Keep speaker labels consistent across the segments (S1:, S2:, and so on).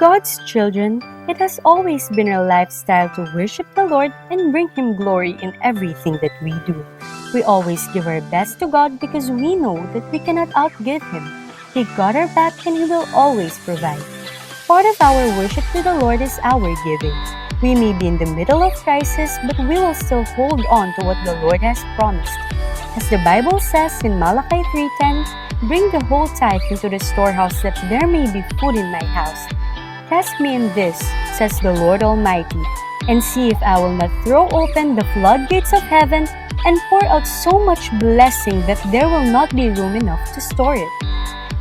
S1: God's children, it has always been our lifestyle to worship the Lord and bring Him glory in everything that we do. We always give our best to God because we know that we cannot outgive Him. He got our back and He will always provide. Part of our worship to the Lord is our giving. We may be in the middle of crisis, but we will still hold on to what the Lord has promised. As the Bible says in Malachi 3:10, "Bring the whole tithe into the storehouse that there may be food in my house. Test me in this, says the Lord Almighty, and see if I will not throw open the floodgates of heaven and pour out so much blessing that there will not be room enough to store it."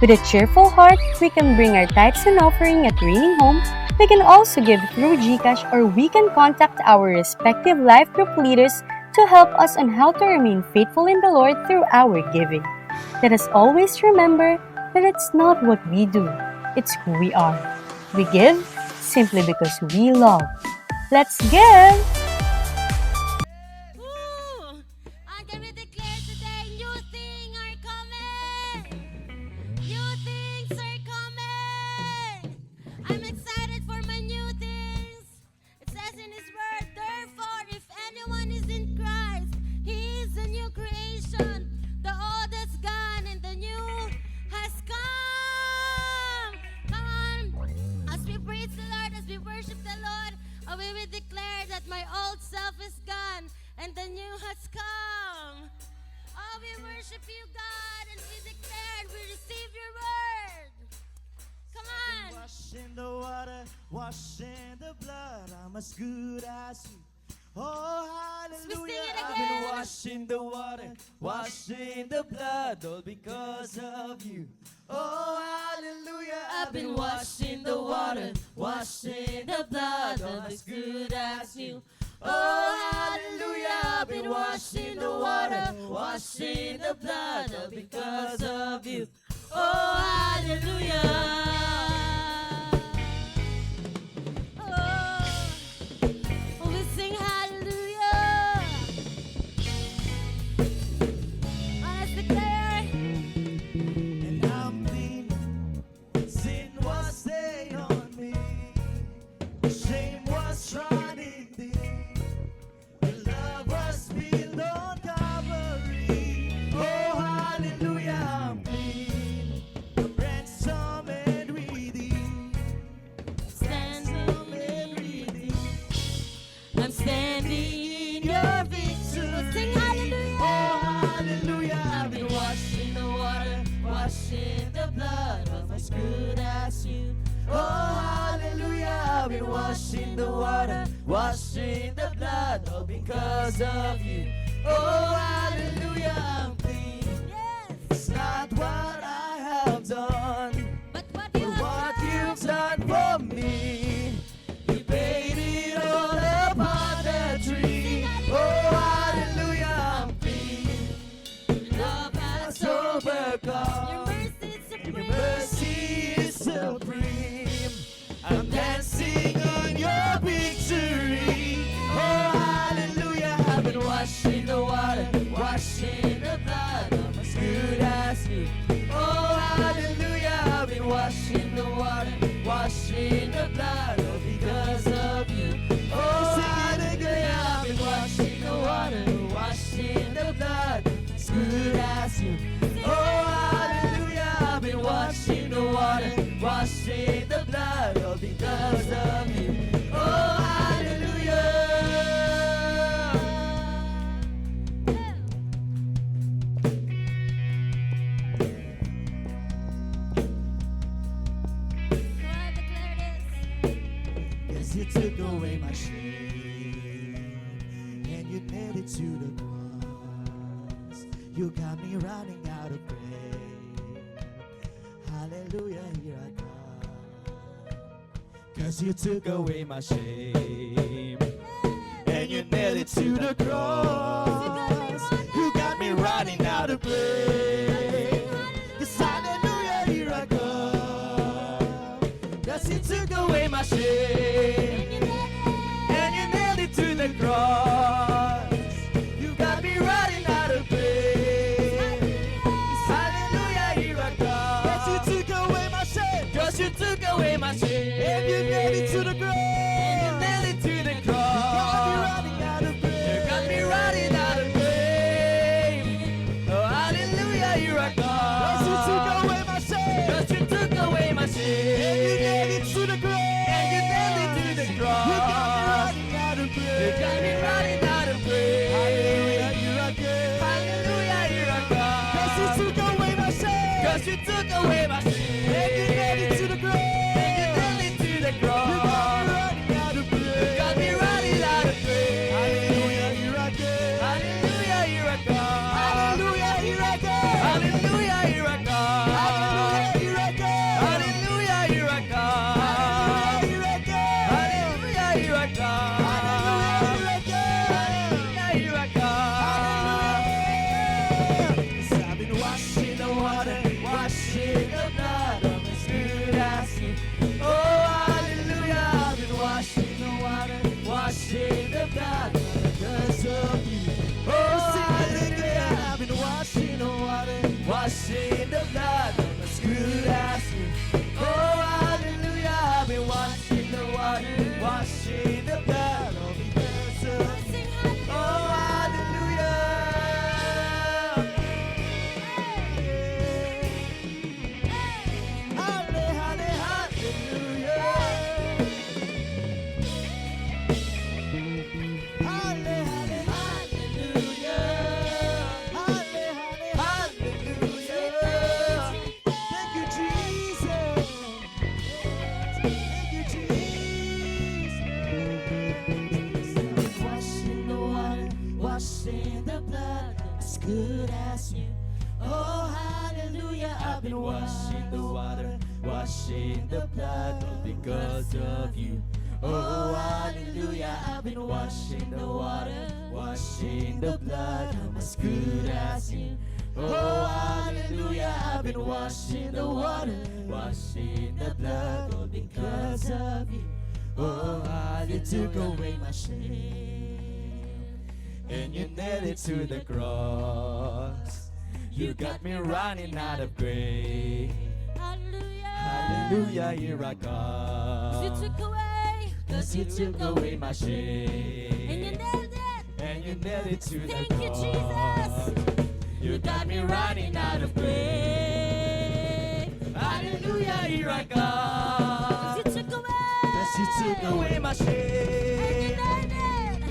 S1: With a cheerful heart, we can bring our tithes and offering at Raining Home. We can also give through GCash, or we can contact our respective life group leaders to help us on how to remain faithful in the Lord through our giving. Let us always remember that it's not what we do, it's who we are. We give simply because we love. Let's give!
S2: Woo! And can we declare today, new things are coming! New things are coming! I'm excited for my new things. It says in His word, therefore, if anyone is in Christ, he is a new creation. The old has gone and the new has come. Come on. As we praise the Lord, as we worship the Lord, we will declare that my old self is gone and the new has come. Oh, we worship you, God, and we declare and we receive your word. Come on.
S3: Washed in the water, washed in the blood, I'm as good as you. Oh, hallelujah.
S2: it
S3: I've
S2: again.
S3: been washed in the water, washed in the blood, all because of you. Oh, hallelujah.
S2: I've been washed in the water, washed in the blood, all as good as you.
S3: Oh, hallelujah. I've been washed in the water, washed in the blood, all because of you.
S2: Oh, hallelujah. Oh, we sing hallelujah. Let's declare.
S3: And I'm clean, sin was staying on me, shame was running deep, the love was spilled on Calvary. Oh, hallelujah, I'm clean, ransom and redeemed,
S2: Standing
S3: and redeemed.
S2: I'm standing in your victory. Sing hallelujah.
S3: Oh, hallelujah,
S2: I've been washed in the water, washed in the blood of as good as you.
S3: oh, hallelujah, I've been washed in the water, washed in the blood, all because of you. Oh, hallelujah, I'm clean.
S2: Yes,
S3: It's not what I have done,
S2: but what
S3: but
S2: you
S3: what
S2: have
S3: you've done for me. You paid it all upon the tree. Oh, hallelujah, I'm clean.
S2: love has
S3: It's overcome.
S2: your mercy is
S3: Your
S2: supreme.
S3: mercy is supreme. I'm dancing on your victory. Oh, hallelujah. I've been washed in the water, washed in the blood. I'm as good as you. Oh, hallelujah. I've been washed in the water, washed in the blood. All because of you. Oh, hallelujah. I've been washed in the water, washed in the blood. As good as you. Oh, hallelujah. I've been washed in the water, washed in the blood, all because of you. Oh, hallelujah.
S2: So I declare this.
S3: Yes, you took away my shame, and you nailed it to the cross. You got me running out of breath. Hallelujah, here I come. 'Cause you took away my shame, and you nailed it to the cross. You got me running out of breath. Yes, hallelujah, here I come. 'Cause you took away my shame, and you nailed it to the cross. You got me running out of breath. Yes, hallelujah, here I come. 'Cause you took away my shame. 'Cause you took away my shame. And you 'Cause you took away my shame. And you nailed it to the cross. And you nailed it to the cross. You got me running out of praise. Hallelujah, here I come. Hallelujah, here I come. Hallelujah, here I come. Hallelujah, here I come. Hallelujah, here I come. Hallelujah, here I come. Hallelujah, here I come. Hallelujah, here I come. 'Cause I've been washed in the water, washed in the blood of as good as you. Oh, hallelujah, I've been washed in the water, washed in the blood because of you. Oh, hallelujah, I've been washed in the water, washed in the blood of as good as you. Oh, hallelujah, I've been washed in the water, washed in the blood of because of you. Oh, hallelujah. In the blood as good as you. Oh, hallelujah, I've been washed in the water, washed in the blood all because of you. Oh, hallelujah, I've been washed in the water, washed in the blood I'm as good as you. Oh, hallelujah, I've been washed in the water, washed in the blood all because of you. Oh, hallelujah, you took away my shame and you nailed it to the cross. You got me running out of grace.
S2: Hallelujah.
S3: Hallelujah, here I come.
S2: You took away.
S3: 'Cause you took away my shame.
S2: And you nailed it.
S3: And you nailed it to the
S2: Thank you,
S3: cross.
S2: Jesus.
S3: You got me running out of grace. Hallelujah, here I come.
S2: You took away.
S3: 'Cause you took away my
S2: And you
S3: shame.
S2: nailed it.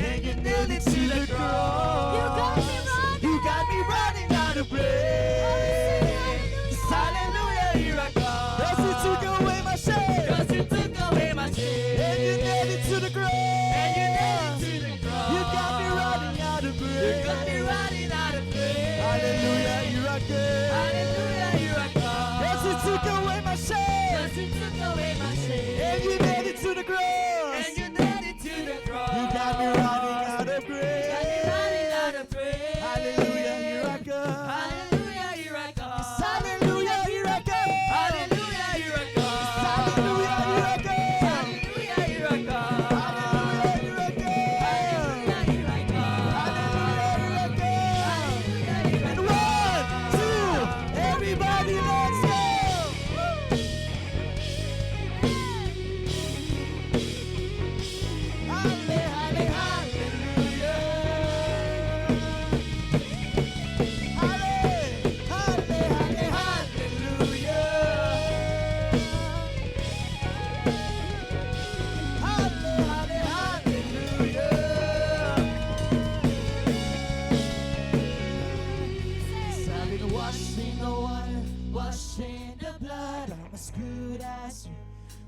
S3: And you nailed it to the cross.
S2: You got me running.
S3: You got me running out of grace. Hallelujah, here I come. 'Cause you took away my shame. 'Cause you took away my shame. And you nailed it to the cross. And you nailed it to the cross. You got me running out of grace. You got me running out of grace. Hallelujah, here I come. Hallelujah, here I come. 'Cause you took away my shame. 'Cause you took away my shame. And you nailed it to the cross. And you nailed it to the cross. You got me running out of grace. You got me running out of grace. Hallelujah, here I come. Hallelujah, here I come. Hallelujah, here I come. Hallelujah, here I come. Hallelujah, here I come. Hallelujah, here I come. Hallelujah, here I come. Hallelujah, here I come. Hallelujah, here I come. And 1, 2, everybody, let's go.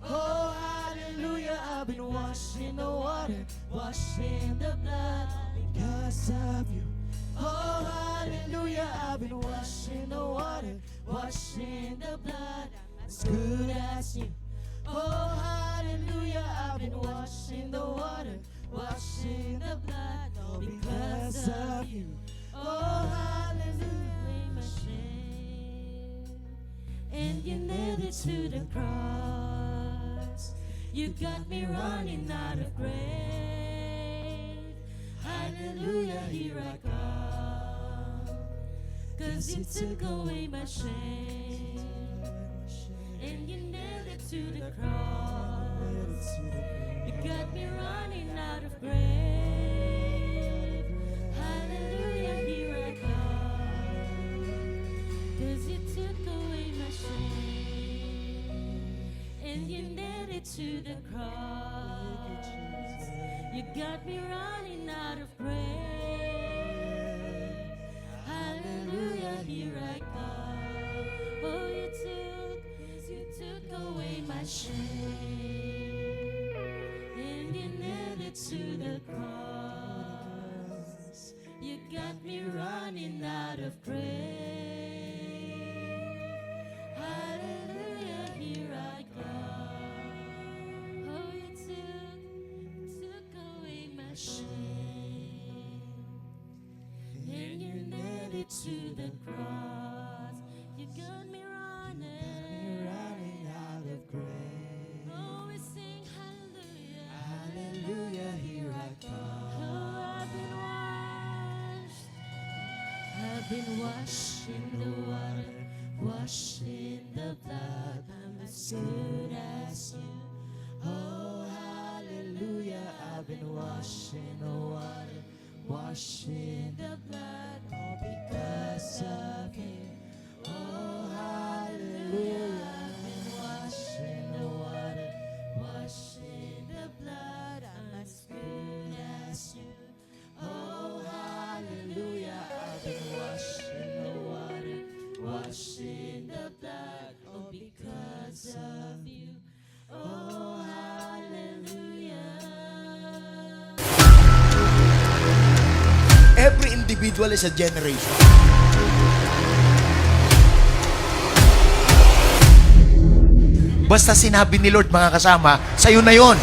S3: Oh, hallelujah, I've been washed in the water, washed in the blood because of you. Oh, hallelujah, I've been washed in the water, washed in the blood as good as you. Oh, hallelujah, I've been washed in the water, washed in the blood all because of you. Oh, hallelujah, my shame. And you nailed it to the cross. You got me running out of grace. Hallelujah, here I come. 'Cause you took away my shame. And you nailed it to the cross. You got me running out of grace. Hallelujah, here I come. 'Cause you took away my shame. And you nailed it to the cross. You got me running out of grace. Hallelujah, here I come. Oh,
S2: running out of grace. Hallelujah, here I come. Oh, you took away my shame, and you nailed it to the cross. You got me running,
S3: running out of grace.
S2: Oh, we sing hallelujah.
S3: Hallelujah, here I come.
S2: Oh, I've been washed in the water, washed in the blood. I'm as good as you.
S3: Oh, hallelujah, I've been washed in the water, washed in
S2: The blood,
S3: all because of Him. Oh, hallelujah, I've been washed in the water,
S2: washed in the blood. I'm as good as you.
S3: oh, hallelujah, I've been washed in the water, washed in
S2: The blood, oh, because of you. Oh, hallelujah.
S4: Every individual is a generation. Basta sinabi ni Lord, mga kasama, sa'yo na yon.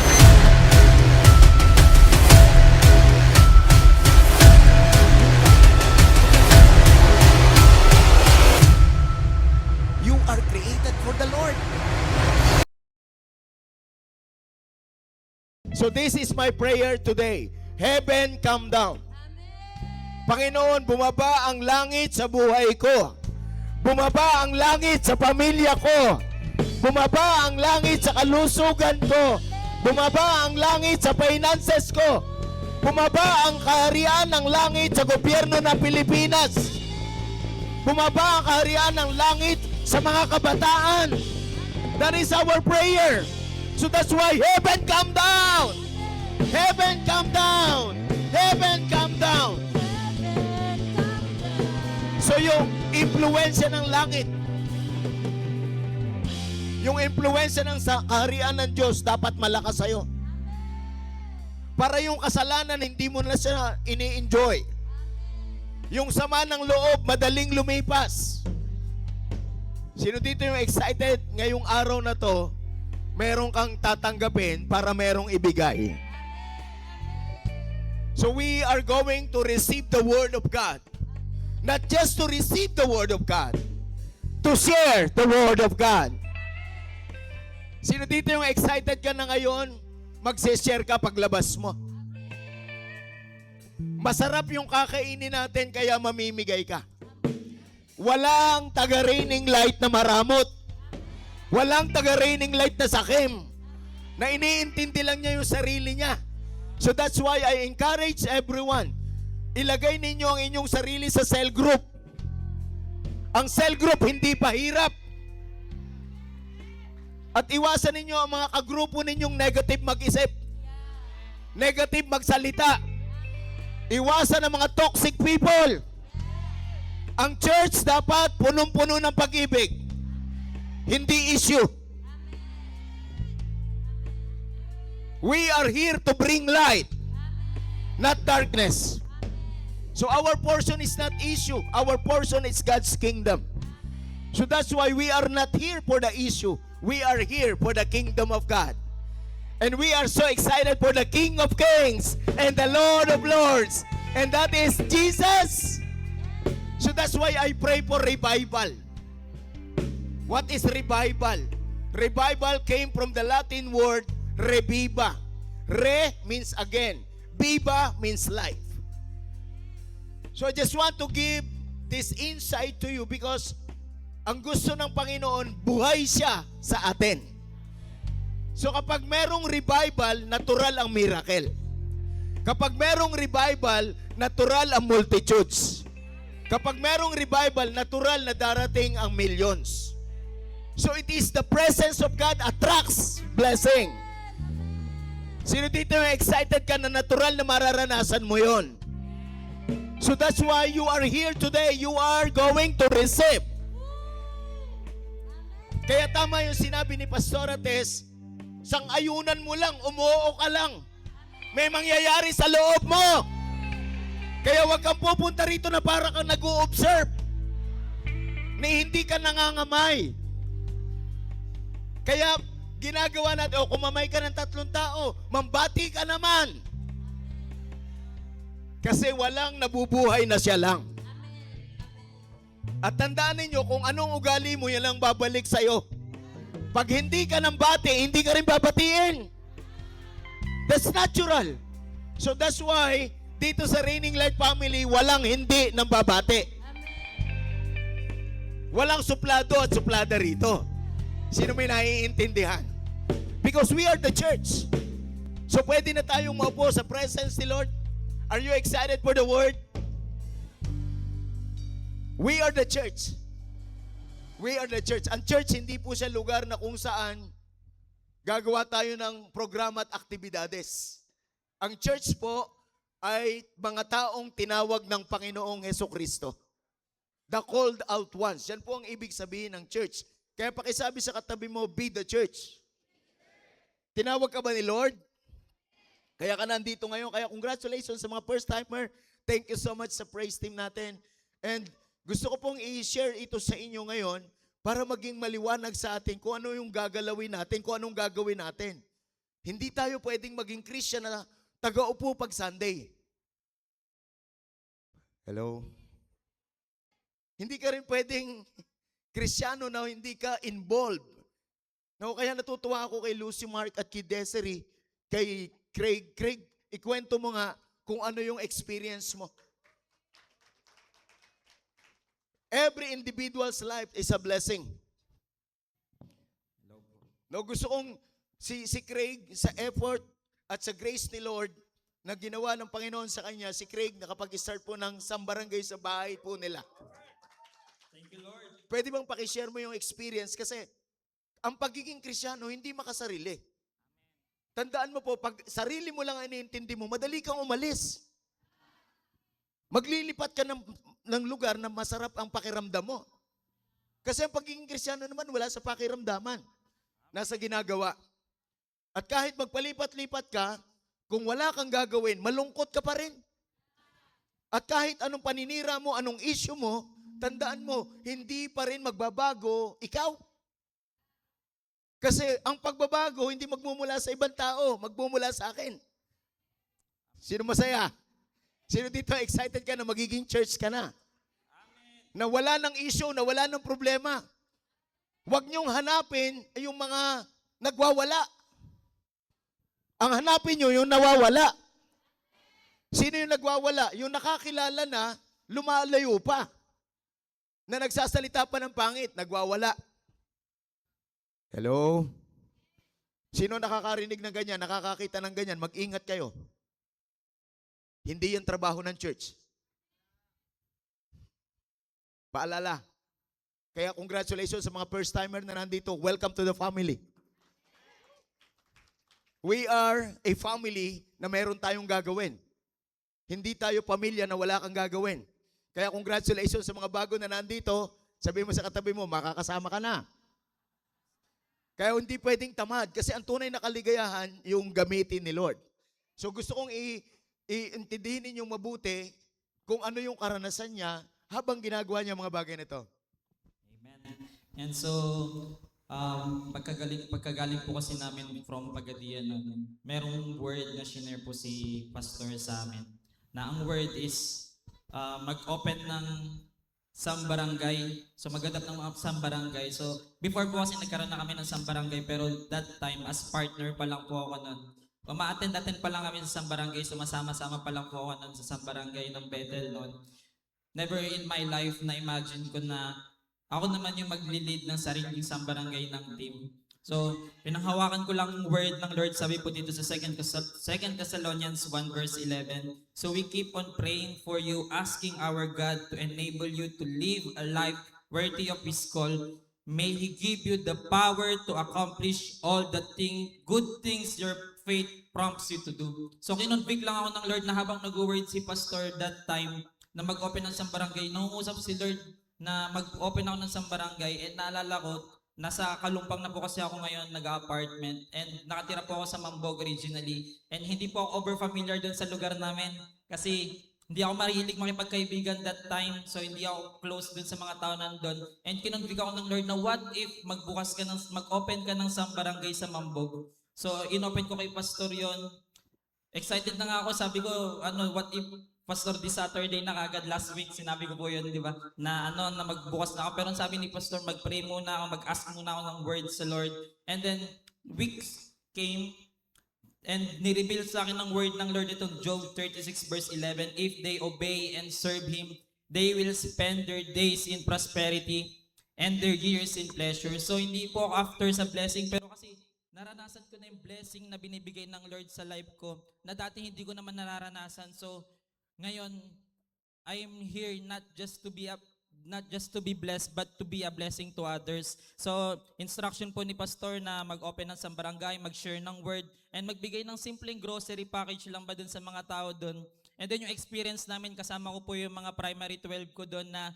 S4: You are created for the Lord. So this is my prayer today. Heaven, come down. Panginoon, bumaba ang langit sa buhay ko. Bumaba ang langit sa pamilya ko. Bumaba ang langit sa kalusugan ko. Bumaba ang langit sa finances ko. Bumaba ang kaharian ng langit sa gobyerno ng Pilipinas. Bumaba ang kaharian ng langit sa mga kabataan. That is our prayer. So that's why heaven come down. Heaven come down. Heaven come down. So yung impluensya ng langit, yung impluensya ng kaharian ng Diyos dapat malakas sa'yo. Para yung kasalanan hindi mo na siya ini-enjoy. Yung sama ng loob madaling lumipas. Sino dito yung excited ngayong araw na to, meron kang tatanggapin para merong ibigay? So we are going to receive the Word of God. Not just to receive the Word of God, to share the Word of God. Sino dito yung excited ka na ngayon, magse-share ka paglabas mo? Masarap yung kakainin natin kaya mamimigay ka. Walang taga-raining light na maramot. Walang taga-raining light na sakim. Na iniintindi lang niya yung sarili niya. So that's why I encourage everyone, ilagay ninyo ang inyong sarili sa cell group. Ang cell group hindi pahirap. At iwasan ninyo ang mga kagrupo ninyong negative mag-isip. Negative magsalita. Iwasan ang mga toxic people. Ang church dapat punong-puno ng pag-ibig. Hindi issue. We are here to bring light, not darkness. So our portion is not issue. Our portion is God's kingdom. So that's why we are not here for the issue. We are here for the kingdom of God. And we are so excited for the King of Kings and the Lord of Lords. And that is Jesus. So that's why I pray for revival. What is revival? Revival came from the Latin word reviva. Re means again. Viva means life. So I just want to give this insight to you because ang gusto ng Panginoon, buhay siya sa atin. So kapag merong revival, natural ang miracle. Kapag merong revival, natural ang multitudes. Kapag merong revival, natural na darating ang millions. So it is the presence of God attracts blessing. Sino dito yung excited ka na natural na mararanasan mo yon? So that's why you are here today. You are going to receive. Kaya tama yung sinabi ni Pastora Tess, sang-ayunan mo lang, umuo ka lang. May mangyayari sa loob mo. Kaya Kaya wag kang pupunta rito na para kang nag-o-observe. Na hindi ka nangangamay. Kaya ginagawa natin, kung mamay ka ng 3 tao, mambati ka naman. Kasi walang nabubuhay na siya lang. At tandaan ninyo, kung anong ugali mo, yan lang babalik sa'yo. Pag hindi ka ng bati, hindi ka rin babatiin. That's natural. So that's why, dito sa Reigning Light Family, walang hindi ng babati. Walang suplado at suplada rito. Sino may naiintindihan? Because we are the church. So pwede na tayong maupo sa presence ni Lord. Are you excited for the word? We are the church. We are the church. Ang church, hindi po siya lugar na kung saan gagawa tayo ng programa at aktibidades. Ang church po ay mga taong tinawag ng Panginoong Hesukristo. The called out ones. Yan po ang ibig sabihin ng church. Kaya pakisabi sa katabi mo, be the church. Tinawag ka ba ni Lord? Kaya ka nandito ngayon. Kaya congratulations sa mga first-timer. Thank you so much sa praise team natin. And gusto ko pong i-share ito sa inyo ngayon para maging maliwanag sa atin kung ano yung gagalawin natin, kung anong gagawin natin. Hindi tayo pwedeng maging Christian na taga-upo pag Sunday. Hello? Hindi ka rin pwedeng Kristiyano na hindi ka involved. No, kaya natutuwa ako kay Lucy Mark at kay Desiree, kay Craig. Craig, ikwento mo nga kung ano yung experience mo. Every individual's life is a blessing. No, gusto kong si Craig sa effort at sa grace ni Lord na ginawa ng Panginoon sa kanya, si Craig nakapag-start po ng sambarangay sa bahay po nila.
S5: Thank you, Lord.
S4: Pwede bang pakishare mo yung experience? Kasi ang pagiging Krisyano, hindi makasarili. Tandaan mo po, pag sarili mo lang ang iniintindi mo, madali kang umalis. Maglilipat ka ng lugar na masarap ang pakiramdam mo. Kasi ang pagiging Krisyano naman, wala sa pakiramdaman. Nasa ginagawa. At kahit magpalipat-lipat ka, kung wala kang gagawin, malungkot ka pa rin. At kahit anong paninira mo, anong issue mo, tandaan mo, hindi pa rin magbabago ikaw. Kasi ang pagbabago, hindi magmumula sa ibang tao, magmumula sa akin. Sino masaya? Sino dito excited ka na magiging church ka na? Na wala ng issue, na wala ng problema. Huwag niyong hanapin yung mga nagwawala. Ang hanapin niyo yung nawawala. Sino yung nagwawala? Yung nakakilala na, lumalayo pa. Na nagsasalita pa ng pangit, nagwawala. Hello? Sino nakakarinig ng ganyan, nakakakita ng ganyan, mag-ingat kayo. Hindi yan trabaho ng church. Paalala. Kaya congratulations sa mga first-timer na nandito. Welcome to the family. We are a family na meron tayong gagawin. Hindi tayo pamilya na wala kang gagawin. Kaya congratulations sa mga bago na nandito. Sabihin mo sa katabi mo, makakasama ka na. Kaya hindi pwedeng tamad kasi ang tunay na kaligayahan yung gamitin ni Lord. So gusto kong iintindihin ninyong mabuti kung ano yung karanasan niya habang ginagawa niya mga bagay na ito.
S5: Amen. And so, pagkagaling po kasi namin from Pagadian, merong word na shinare po si pastor sa amin. Na ang word is mag-open ng sambarangay. So maghanap ng mga sambarangay. So before po kasi nagkaroon na kami ng sambarangay, pero that time as partner pa lang po ako nun. Ma-attend pa lang kami sa sambarangay, sumasama-sama pa lang po ako nun sa sambarangay ng Bethel nun. Never in my life na imagine ko na ako naman yung magli-lead ng sariling sambarangay ng team. So, pinanghawakan ko lang word ng Lord, sabi po dito sa 2 Thessalonians 1 verse 11. So we keep on praying for you, asking our God to enable you to live a life worthy of His call. May He give you the power to accomplish all the good things your faith prompts you to do. So kinonvict lang ako ng Lord na habang nag-word si pastor that time na mag-open ng sambarangay, nangungusap si Lord na mag-open ako ng sambarangay, and naalala ko, nasa Kalumpang na po kasi ako ngayon, nag-apartment, and nakatira po ako sa Mambog originally, and hindi po ako over familiar doon sa lugar namin kasi hindi ako mahilig makipagkaibigan that time. So hindi ako close dun sa mga tao nandun. And kinonfig ako ng Lord na what if mag-open ka ng isang barangay sa Mambog. So inopen ko kay Pastor yon. Excited na nga ako. Sabi ko, what if Pastor, this Saturday na kagad, last week, sinabi ko po yun, di ba? Na na magbukas na ako. Pero sabi ni Pastor, mag-pray muna ako, mag-ask muna ako ng words sa Lord. And then, weeks came, and nireveal sa akin ng word ng Lord itong Job 36 verse 11, if they obey and serve Him, they will spend their days in prosperity and their years in pleasure. So, hindi po ako after sa blessing, pero kasi naranasan ko na yung blessing na binibigay ng Lord sa life ko, na dati hindi ko naman nararanasan. So, ngayon, I am here not just to be blessed, but to be a blessing to others. So, instruction po ni Pastor na mag-open ng isang barangay, mag-share ng word, and magbigay ng simpleng grocery package lang ba dun sa mga tao dun. And then yung experience namin, kasama ko po yung mga primary 12 ko dun na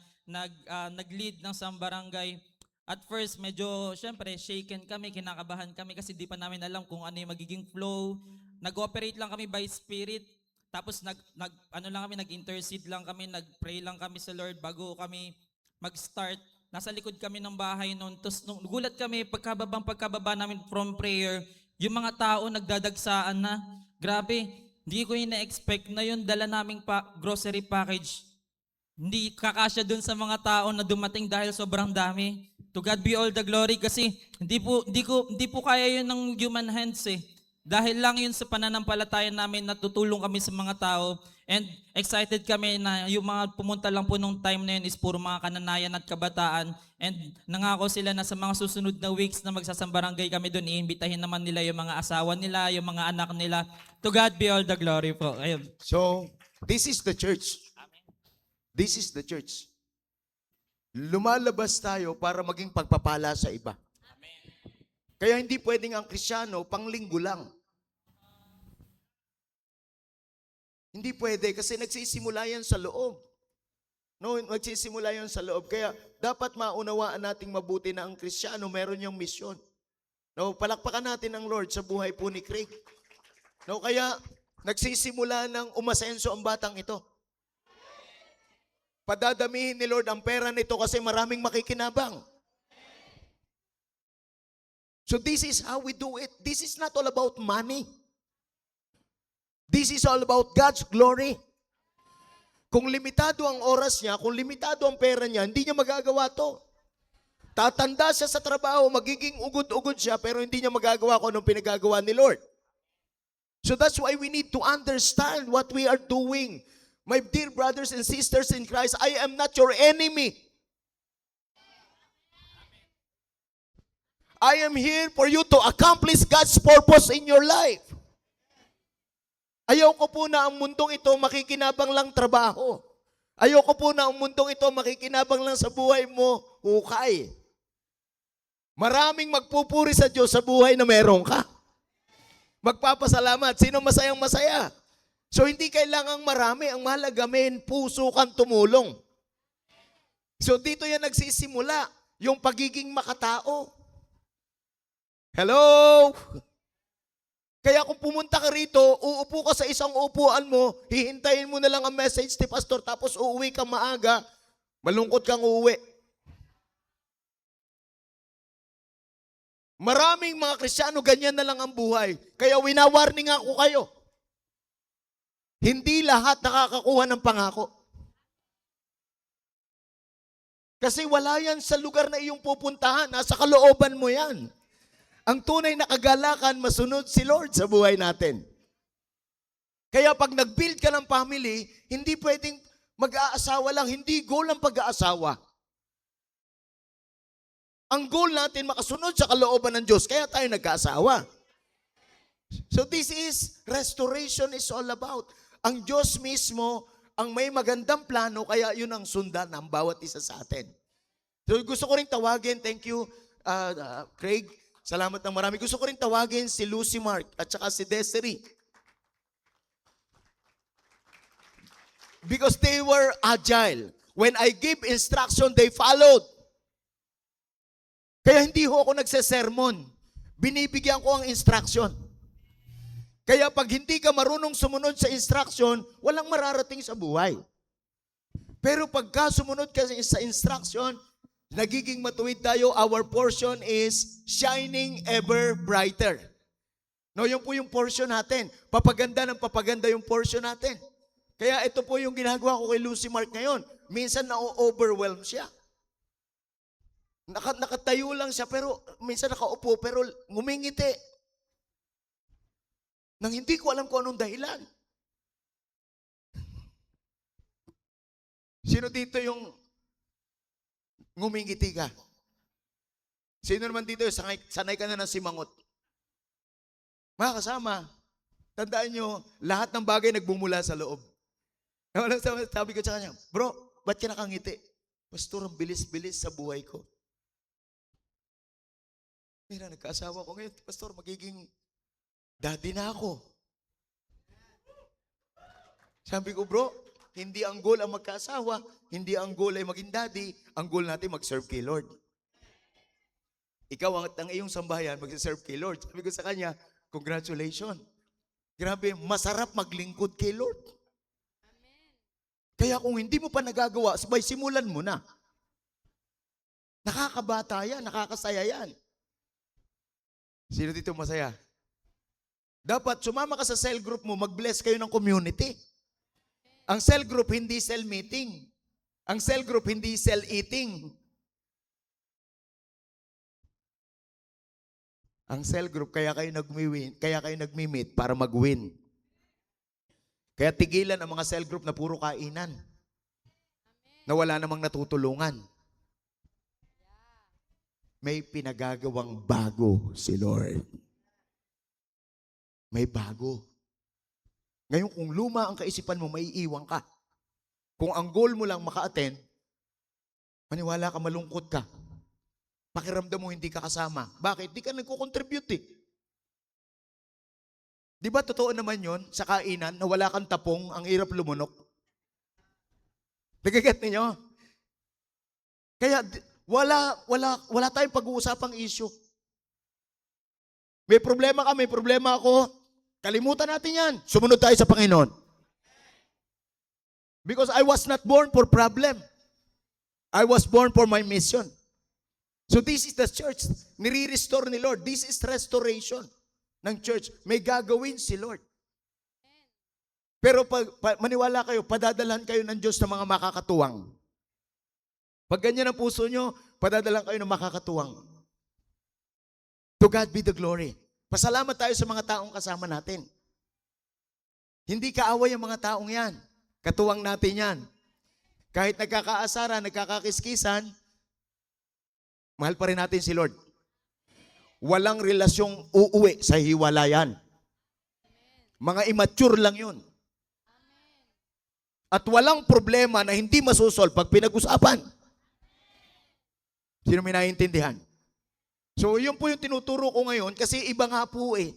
S5: nag-lead ng isang barangay. At first, medyo, syempre, shaken kami, kinakabahan kami kasi di pa namin alam kung ano yung magiging flow. Nag-operate lang kami by spirit. Tapos nag-intercede lang kami, nag-pray lang kami sa Lord bago kami mag-start. Nasa likod kami ng bahay noon. Tapos gulat kami, pagkababa namin from prayer, yung mga tao nagdadagsaan na. Grabe, hindi ko ina-expect na yun dala naming grocery package. Hindi kakasya dun sa mga tao na dumating dahil sobrang dami. To God be all the glory kasi hindi po kaya yun ng human hands eh. Dahil lang yun sa pananampalataya namin, natutulong kami sa mga tao, and excited kami na yung mga pumunta lang po nung time na yun is puro mga kananayan at kabataan, and nangako sila na sa mga susunod na weeks na magsasambarangay kami doon, iimbitahin naman nila yung mga asawa nila, yung mga anak nila. To God be all the glory po. Ayun.
S4: So, this is the church. This is the church. Lumalabas tayo para maging pagpapala sa iba. Kaya hindi pwedeng ang Kristiyano panglinggo lang. Hindi pwede kasi nagsisimula yan sa loob. No, nagsisimula yan sa loob. Kaya dapat maunawaan nating mabuti na ang Kristiyano meron yung misyon. No, palakpakan natin ang Lord sa buhay po ni Craig. No, kaya nagsisimula ng umasenso ang batang ito. Padadamihin ni Lord ang pera nito kasi maraming makikinabang. So this is how we do it. This is not all about money. This is all about God's glory. Kung limitado ang oras niya, kung limitado ang pera niya, hindi niya magagawa to. Tatanda siya sa trabaho, magiging ugod-ugod siya, pero hindi niya magagawa kung anong pinagagawa ni Lord. So that's why we need to understand what we are doing. My dear brothers and sisters in Christ, I am not your enemy. I am here for you to accomplish God's purpose in your life. Ayoko po na ang mundong ito makikinabang lang trabaho. Ayoko po na ang mundong ito makikinabang lang sa buhay mo, hukay. Maraming magpupuri sa Diyos sa buhay na meron ka. Magpapasalamat. Sino masayang masaya? So hindi kailangang marami. Ang mahalaga, puso kang tumulong. So dito yan nagsisimula, yung pagiging makatao. Hello? Kaya kung pumunta ka rito, uupo ka sa isang upuan mo, hihintayin mo na lang ang message ni Pastor, tapos uuwi ka maaga, malungkot kang uuwi. Maraming mga Kristiyano, ganyan na lang ang buhay. Kaya winawarning ako kayo. Hindi lahat nakakakuha ng pangako. Kasi wala yan sa lugar na iyong pupuntahan, nasa kalooban mo yan. Ang tunay na kagalakan, masunod si Lord sa buhay natin. Kaya pag nag-build ka ng family, hindi pwedeng mag-aasawa lang, hindi goal ang pag-aasawa. Ang goal natin, makasunod sa kalooban ng Diyos, kaya tayo nag-aasawa. So this is, restoration is all about. Ang Diyos mismo, ang may magandang plano, kaya yun ang sundan ng bawat isa sa atin. So gusto ko rin tawagin, thank you, Craig, salamat ng marami. Gusto ko rin tawagin si Lucy Mark at saka si Desiree. Because they were agile. When I give instruction, they followed. Kaya hindi ho ako nagsesermon. Binibigyan ko ang instruction. Kaya pag hindi ka marunong sumunod sa instruction, walang mararating sa buhay. Pero pagka sumunod ka sa instruction, nagiging matuwid tayo, our portion is shining ever brighter. No, yun po yung portion natin. Papaganda ng papaganda yung portion natin. Kaya ito po yung ginagawa ko kay Lucy Mark ngayon. Minsan na-overwhelm siya. Nakatayo lang siya, pero minsan nakaupo, pero ngumingiti. Nang hindi ko alam kung anong dahilan. Sino dito yung ngumingiti ka? Sino naman dito yung sanay ka na ng simangot? Mga kasama, tandaan nyo, lahat ng bagay nagbumula sa loob. Sabi ko sa kanya, bro, ba't ka nakangiti? Pastor, ang bilis-bilis sa buhay ko. Mira, nagkaasawa ko ngayon, Pastor, magiging daddy na ako. Sabi ko, bro, hindi ang goal ang magkaasawa, hindi ang goal ay maging daddy, ang goal natin mag-serve kay Lord. Ikaw ang iyong sambahayan, mag-serve kay Lord. Sabi ko sa kanya, congratulations. Grabe, masarap maglingkod kay Lord. Kaya kung hindi mo pa nagagawa, sabay simulan mo na. Nakakabata yan, nakakasaya yan. Sino dito masaya? Dapat sumama ka sa cell group mo, mag-bless kayo ng community. Ang cell group hindi cell meeting. Ang cell group hindi cell eating. Ang cell group, kaya kayo nagmi-meet para mag-win. Kaya tigilan ang mga cell group na puro kainan. Na wala namang natutulungan. May pinagagawang bago si Lord. May bago. Ngayon, kung luma ang kaisipan mo, may iiwan ka. Kung ang goal mo lang maka-attend, maniwala ka, malungkot ka. Pakiramdam mo hindi ka kasama. Bakit? Di ka nagko-contribute eh. Di ba totoo naman yon sa kainan na wala kang tapong, ang hirap lumunok? Nagiget ninyo? Kaya wala tayong pag-uusapang issue. May problema ka, may problema ako. Kalimutan natin yan. Sumunod tayo sa Panginoon. Because I was not born for problem. I was born for my mission. So this is the church. Nire-restore ni Lord. This is restoration ng church. May gagawin si Lord. Pero maniwala kayo, padadalhan kayo ng Diyos ng mga makakatuwang. Pag ganyan ang puso nyo, padadalhan kayo ng makakatuwang. To God be the glory. Pasalamat tayo sa mga taong kasama natin. Hindi kaaway ang mga taong yan. Katuwang natin yan. Kahit nagkakaasaran, nagkakakiskisan, mahal pa rin natin si Lord. Walang relasyong uuwi sa hiwalayan. Mga immature lang yun. At walang problema na hindi masusol pag pinag-usapan. Sino may naiintindihan? So, yun po yung tinuturo ko ngayon kasi iba nga po eh.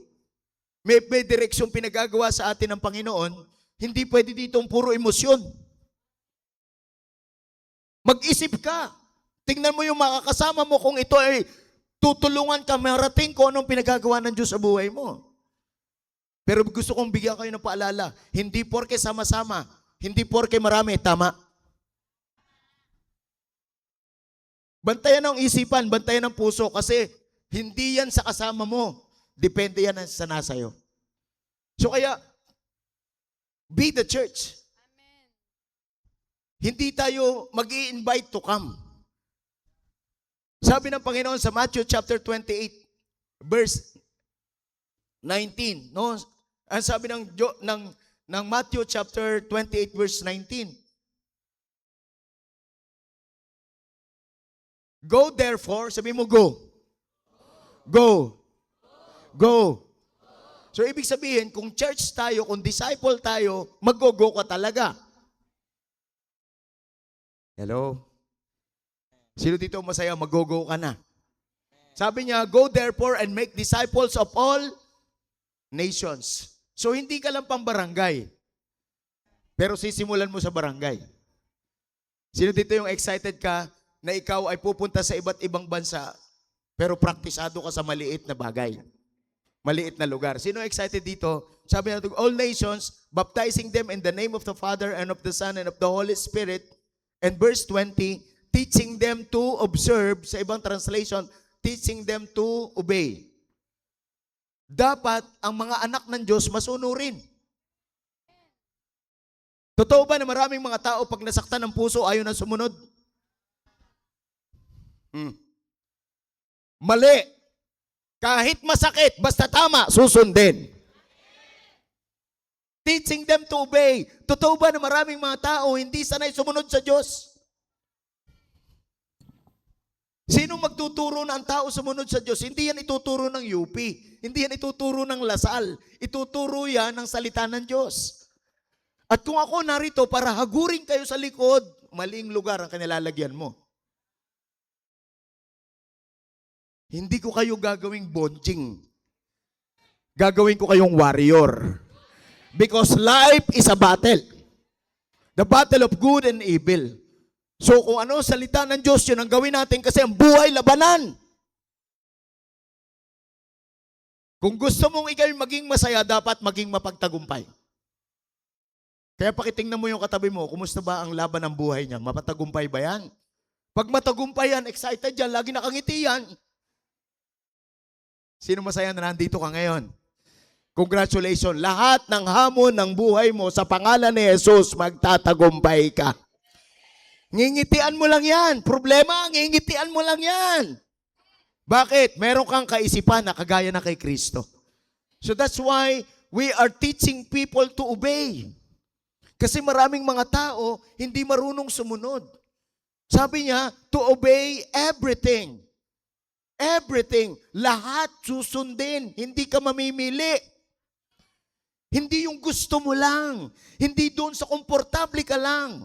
S4: May direksyong pinagagawa sa atin ng Panginoon, hindi pwede ditong puro emosyon. Mag-isip ka. Tingnan mo yung makakasama mo kung ito ay tutulungan ka, marating ko anong pinagagawa ng Diyos sa buhay mo. Pero gusto kong bigyan kayo ng paalala, hindi porke sama-sama, hindi porke marami, tama. Bantayan ang isipan, bantayan ang puso kasi hindi yan sa kasama mo. Depende yan sa nasayo. So kaya, be the church.
S2: Amen.
S4: Hindi tayo mag-i-invite to come. Sabi ng Panginoon sa Matthew chapter 28, verse 19. No? Ang sabi ng Matthew chapter 28, verse 19. Go therefore, sabi mo go. Go. Go. So ibig sabihin, kung church tayo, kung disciple tayo, mag-go ka talaga. Hello? Sino dito masaya, mag-go ka na? Sabi niya, go therefore and make disciples of all nations. So hindi ka lang pang barangay, pero sisimulan mo sa barangay. Sino dito yung excited ka na ikaw ay pupunta sa iba't ibang bansa, pero praktisado ka sa maliit na bagay, maliit na lugar? Sino excited dito sabi natin, all nations, baptizing them in the name of the Father and of the Son and of the Holy Spirit. And verse 20, teaching them to observe, sa ibang translation, teaching them to obey. Dapat ang mga anak ng Diyos masunurin. Totoo ba na maraming mga tao pag nasaktan ng puso ayaw na sumunod? Mali. Kahit masakit, basta tama, susundin. Teaching them to obey. Totoo ba na maraming mga tao hindi sanay sumunod sa Diyos? Sino magtuturo na ang tao sumunod sa Diyos? Hindi yan ituturo ng UP. Hindi yan ituturo ng Lasal. Ituturo yan ng salita ng Diyos. At kung ako narito para hagurin kayo sa likod, maling lugar ang kanilalagyan mo. Hindi ko kayo gagawing bonjing. Gagawin ko kayong warrior. Because life is a battle. The battle of good and evil. So kung ano salita ng Diyos, yun ang gawin natin kasi ang buhay labanan. Kung gusto mong ikaw maging masaya, dapat maging mapagtagumpay. Kaya pakitingnan mo yung katabi mo, kumusta ba ang laban ng buhay niya? Mapatagumpay ba yan? Pag matagumpay yan, excited yan, lagi nakangiti yan. Sino masaya na nandito ka ngayon? Congratulations. Lahat ng hamon ng buhay mo sa pangalan ni Jesus, magtatagumpay ka. Ngingitian mo lang yan. Problema, ngingitian mo lang yan. Bakit? Meron kang kaisipan na kagaya na kay Kristo. So that's why we are teaching people to obey. Kasi maraming mga tao hindi marunong sumunod. Sabi niya, to obey everything. Everything. Lahat susundin. Hindi ka mamimili. Hindi yung gusto mo lang. Hindi doon sa komportable ka lang.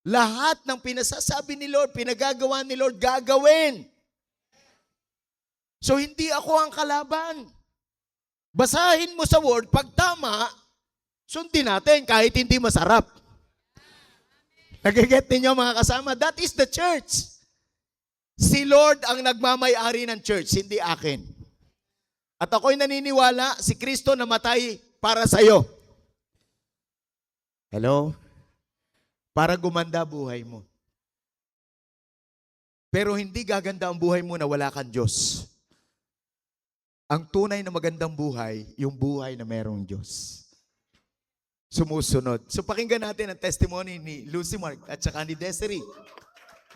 S4: Lahat ng pinasasabi ni Lord, pinagagawa ni Lord, gagawin. So hindi ako ang kalaban. Basahin mo sa word, pag tama, sundin natin kahit hindi masarap. Nagiget ninyo mga kasama? That is the church. Si Lord ang nagmamay-ari ng church, hindi akin. At ako'y naniniwala, si Kristo namatay para sa'yo. Hello? Para gumanda buhay mo. Pero hindi gaganda ang buhay mo na wala kang Diyos. Ang tunay na magandang buhay, yung buhay na merong Diyos. Sumusunod. So pakinggan natin ang testimony ni Lucy Mark at saka ni Desiree.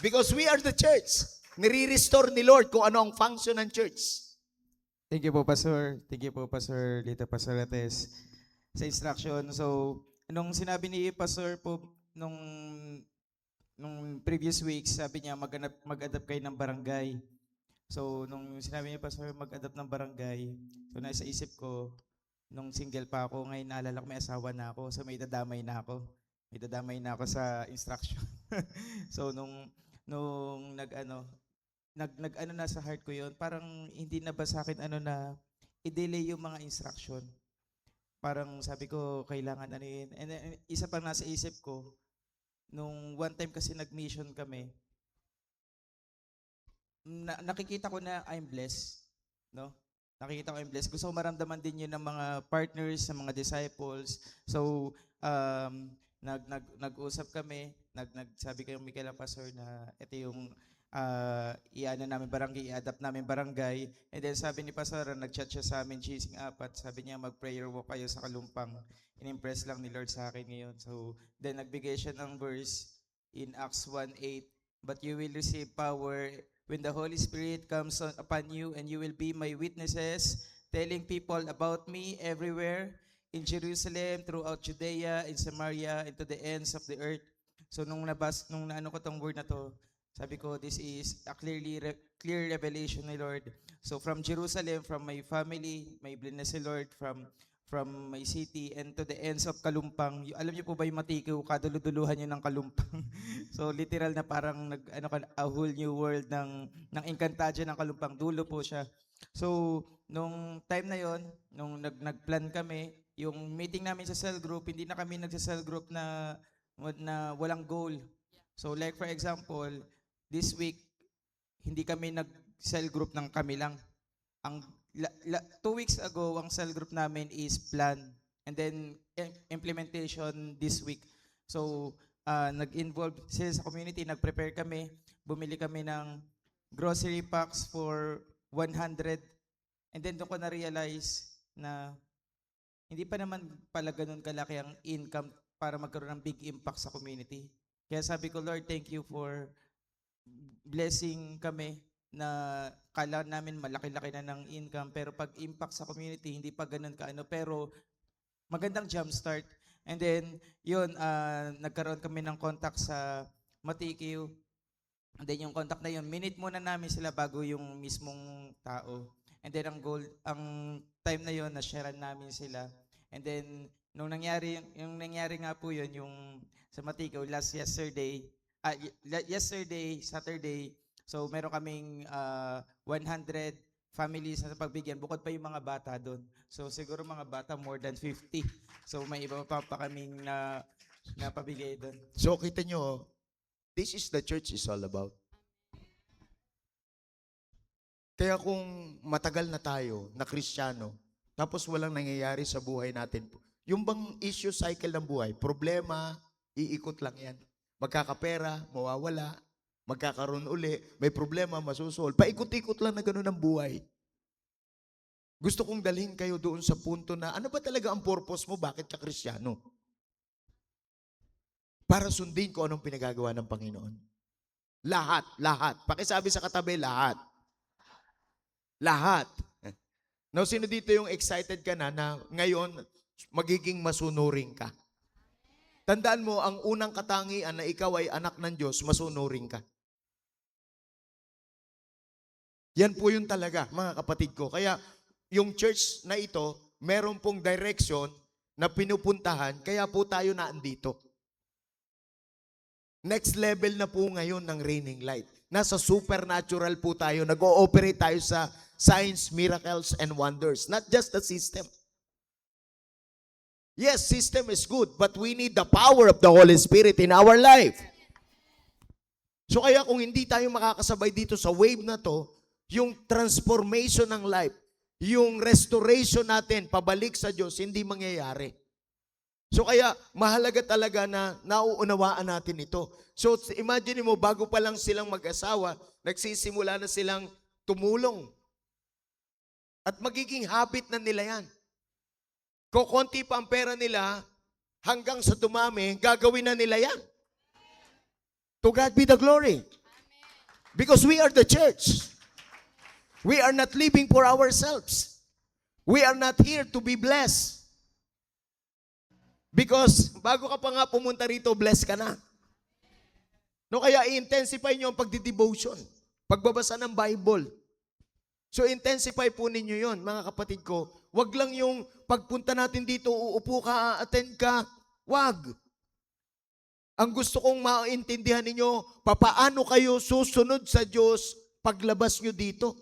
S4: Because we are the church. Nire-restore ni Lord kung ano ang function ng church.
S6: Thank you po, Pastor. Thank you po, Pastor Lito Pasalates, sa instruction. So, nung sinabi ni Pastor po, nung previous weeks, sabi niya, mag-adapt kayo ng barangay. So, nung sinabi ni Pastor, mag-adapt ng barangay, so nasa isip ko, nung single pa ako, ngayon naalala ko may asawa na ako, so may dadamay na ako. May dadamay na ako sa instruction. So, nung nag-ano na sa heart ko yon, parang hindi na ba sa akin na i-delay yung mga instruction. Parang sabi ko, kailangan ano yun. And then, isa pang nasa isip ko, nung one time kasi nag-mission kami, nakikita ko na I'm blessed. No? Nakikita ko I'm blessed. Gusto ko maramdaman din yun ng mga partners, ng mga disciples. So, nag-usap kami, nagsabi kayo Michael Pastor na ito yung i-adapt namin barangay. And then sabi ni Pastor, nag-chat siya sa amin, chasing up, at sabi niya mag-prayer walk kayo sa Kalumpang. In-impress lang ni Lord sa akin ngayon. So, then nagbigay siya ng verse in Acts 1:8, but you will receive power when the Holy Spirit comes upon you, and you will be my witnesses, telling people about me everywhere, in Jerusalem, throughout Judea, in Samaria, and to the ends of the earth. So nung naano ko tong word na to, sabi ko, this is a clear revelation ni Lord. So from Jerusalem, from my family, may bless si Lord, from my city, and to the ends of Kalumpang. Alam niyo po ba yung Matikiw, kaduluduluhan niyo ng Kalumpang. So literal na parang a whole new world ng Encantadia ng Kalumpang. Dulo po siya. So nung time na yon, nung nagplan kami, yung meeting namin sa cell group, hindi na kami nagsa-cell group na walang goal. So like for example, this week, hindi kami nag-cell group ng kami lang. Ang 2 weeks ago, ang cell group namin is plan and then implementation this week. So, nag-involve sila sa community, nag-prepare kami, bumili kami ng grocery packs for 100 and then doon ko na-realize na hindi pa naman pala ganun kalaki ang income para magkaroon ng big impact sa community. Kaya sabi ko, Lord, thank you for blessing kami na kala namin malaki-laki na ng income pero pag impact sa community hindi pa ganun kaano pero magandang jump start. And then yun nagkaroon kami ng contact sa Matikiw. And then yung contact na yun, minute muna namin sila bago yung mismong tao. And then ang time na yun, na-sharean namin sila. And then nung nangyari yung nangyari nga po yun yung sa Matikiw yesterday, Saturday. So meron kaming 100 families na pagbigyan. Bukod pa yung mga bata doon. So siguro mga bata more than 50. So may iba pa kaming napabigay doon.
S4: So kita nyo, this is the church is all about. Kaya kung matagal na tayo na Kristiyano, tapos walang nangyayari sa buhay natin, yung bang issue cycle ng buhay, problema, iikot lang yan. Magkakapera, mawawala, magkakaroon uli, may problema, masusolve. Paikot-ikot lang na gano'n ang buhay. Gusto kong dalhin kayo doon sa punto na ano ba talaga ang purpose mo? Bakit ka Kristiyano? Para sundin ko anong pinagagawa ng Panginoon. Lahat. Pakisabi sa katabi, lahat. Lahat. Now, sino dito yung excited ka na ngayon magiging masunuring ka? Tandaan mo, ang unang katangian na ikaw ay anak ng Diyos, masunuring ka. Yan po yun talaga, mga kapatid ko. Kaya, yung church na ito, meron pong direction na pinupuntahan, kaya po tayo naandito. Next level na po ngayon ng Reigning Light. Nasa supernatural po tayo, nag-ooperate tayo sa signs, miracles, and wonders. Not just the system. Yes, system is good, but we need the power of the Holy Spirit in our life. So kaya kung hindi tayo makakasabay dito sa wave na to, yung transformation ng life, yung restoration natin, pabalik sa Diyos, hindi mangyayari. So kaya mahalaga talaga na nauunawaan natin ito. So imagine mo, bago pa lang silang mag-asawa, nagsisimula na silang tumulong. At magiging habit na nila yan. Kukunti pa ang pera nila, hanggang sa dumami, gagawin na nila yan. To God be the glory. Because we are the church. We are not living for ourselves. We are not here to be blessed. Because bago ka pa nga pumunta rito, blessed ka na. No, kaya i-intensify nyo ang pagdidevotion, pagbabasa ng Bible. So intensify po ninyo yon, mga kapatid ko. Wag lang yung pagpunta natin dito, uupo ka, attend ka. Wag. Ang gusto kong maintindihan ninyo, papaano kayo susunod sa Diyos paglabas nyo dito?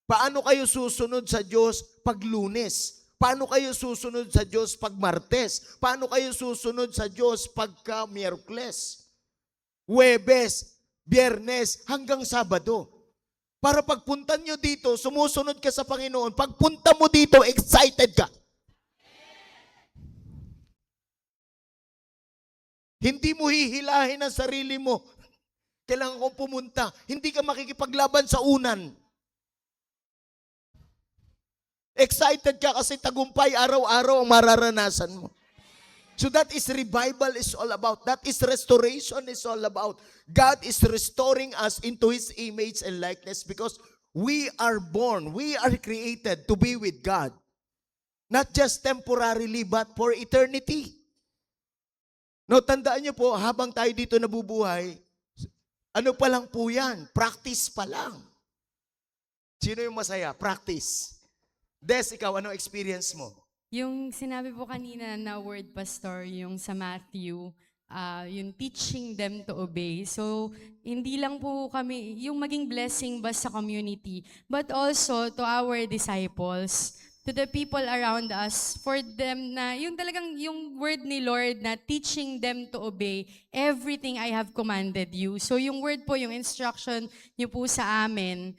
S4: Paano kayo susunod sa Diyos pag Lunes? Paano kayo susunod sa Diyos pag Martes? Paano kayo susunod sa Diyos pagka Miyerkules? Huwebes, Biyernes, hanggang Sabado. Para pagpunta nyo dito, sumusunod ka sa Panginoon. Pagpunta mo dito, excited ka. Hindi mo hihilahin ang sarili mo. Kailangan kong pumunta. Hindi ka makikipaglaban sa unan. Excited ka kasi tagumpay araw-araw ang mararanasan mo. So that is revival is all about. That is restoration is all about. God is restoring us into His image and likeness because we are born, we are created to be with God. Not just temporarily but for eternity. No, tandaan niyo po, habang tayo dito nabubuhay, ano pa lang po yan? Practice pa lang. Sino yung masaya? Practice. Des, ikaw, anong experience mo?
S7: Yung sinabi po kanina na word, Pastor, yung sa Matthew, yung teaching them to obey. So, hindi lang po kami, yung maging blessing ba sa community, but also to our disciples, to the people around us, for them na, yung talagang yung word ni Lord na teaching them to obey everything I have commanded you. So, yung word po, yung instruction niyo po sa amin,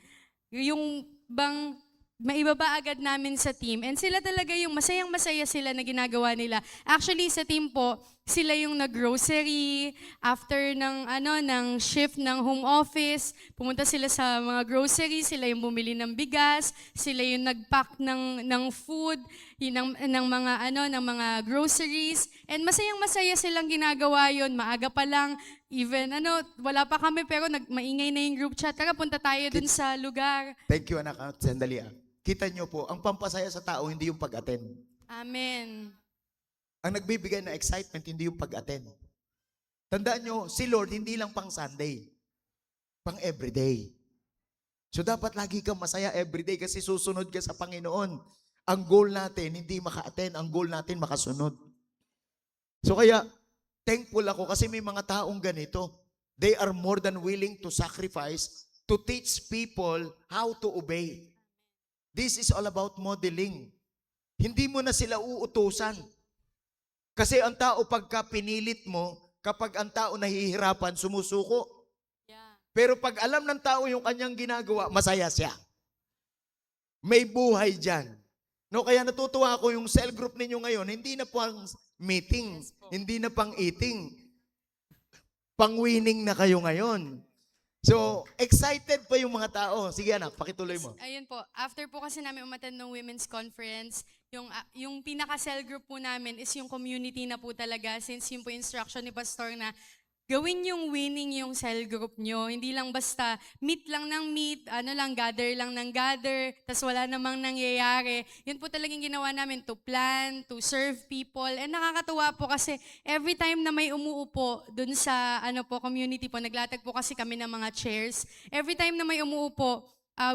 S7: yung bang maibaba agad namin sa team. And sila talaga yung masayang-masaya sila na ginagawa nila. Actually, sa team po, sila yung nag-grocery, after ng shift ng home office, pumunta sila sa mga grocery, sila yung bumili ng bigas, sila yung nag-pack ng food, ng mga groceries. And masayang-masaya silang ginagawa yon. Maaga pa lang, even wala pa kami pero maingay na yung group chat. Tara, punta tayo dun sa lugar.
S4: Thank you, anak. Sandali. Kita nyo po, ang pampasaya sa tao, hindi yung pag-attend.
S7: Amen.
S4: Ang nagbibigay na excitement, hindi yung pag-attend. Tandaan nyo, si Lord, hindi lang pang Sunday. Pang everyday. So dapat lagi kang masaya everyday kasi susunod ka sa Panginoon. Ang goal natin, hindi maka-attend. Ang goal natin, makasunod. So kaya, thankful ako kasi may mga taong ganito. They are more than willing to sacrifice to teach people how to obey. This is all about modeling. Hindi mo na sila uutusan. Kasi ang tao pagka pinilit mo, kapag ang tao nahihirapan, sumusuko.
S7: Yeah.
S4: Pero pag alam ng tao yung kanyang ginagawa, masaya siya. May buhay dyan. No, kaya natutuwa ako yung cell group ninyo ngayon, hindi na pang meeting,
S7: Yes po.
S4: hindi na pang eating. Pang-winning na kayo ngayon. So, excited pa yung mga tao. Sige anak, pakituloy mo.
S7: Ayun po, after po kasi namin umattend ng women's conference, yung pinaka-cell group po namin is yung community na po talaga, since yun po instruction ni Pastor na gawin yung winning yung cell group nyo. Hindi lang basta meet lang ng meet, gather lang ng gather, tas wala namang nangyayari. Yun po talagang ginawa namin to plan, to serve people. And nakakatuwa po kasi every time na may umuupo dun sa community po, naglatag po kasi kami ng mga chairs. Every time na may umuupo,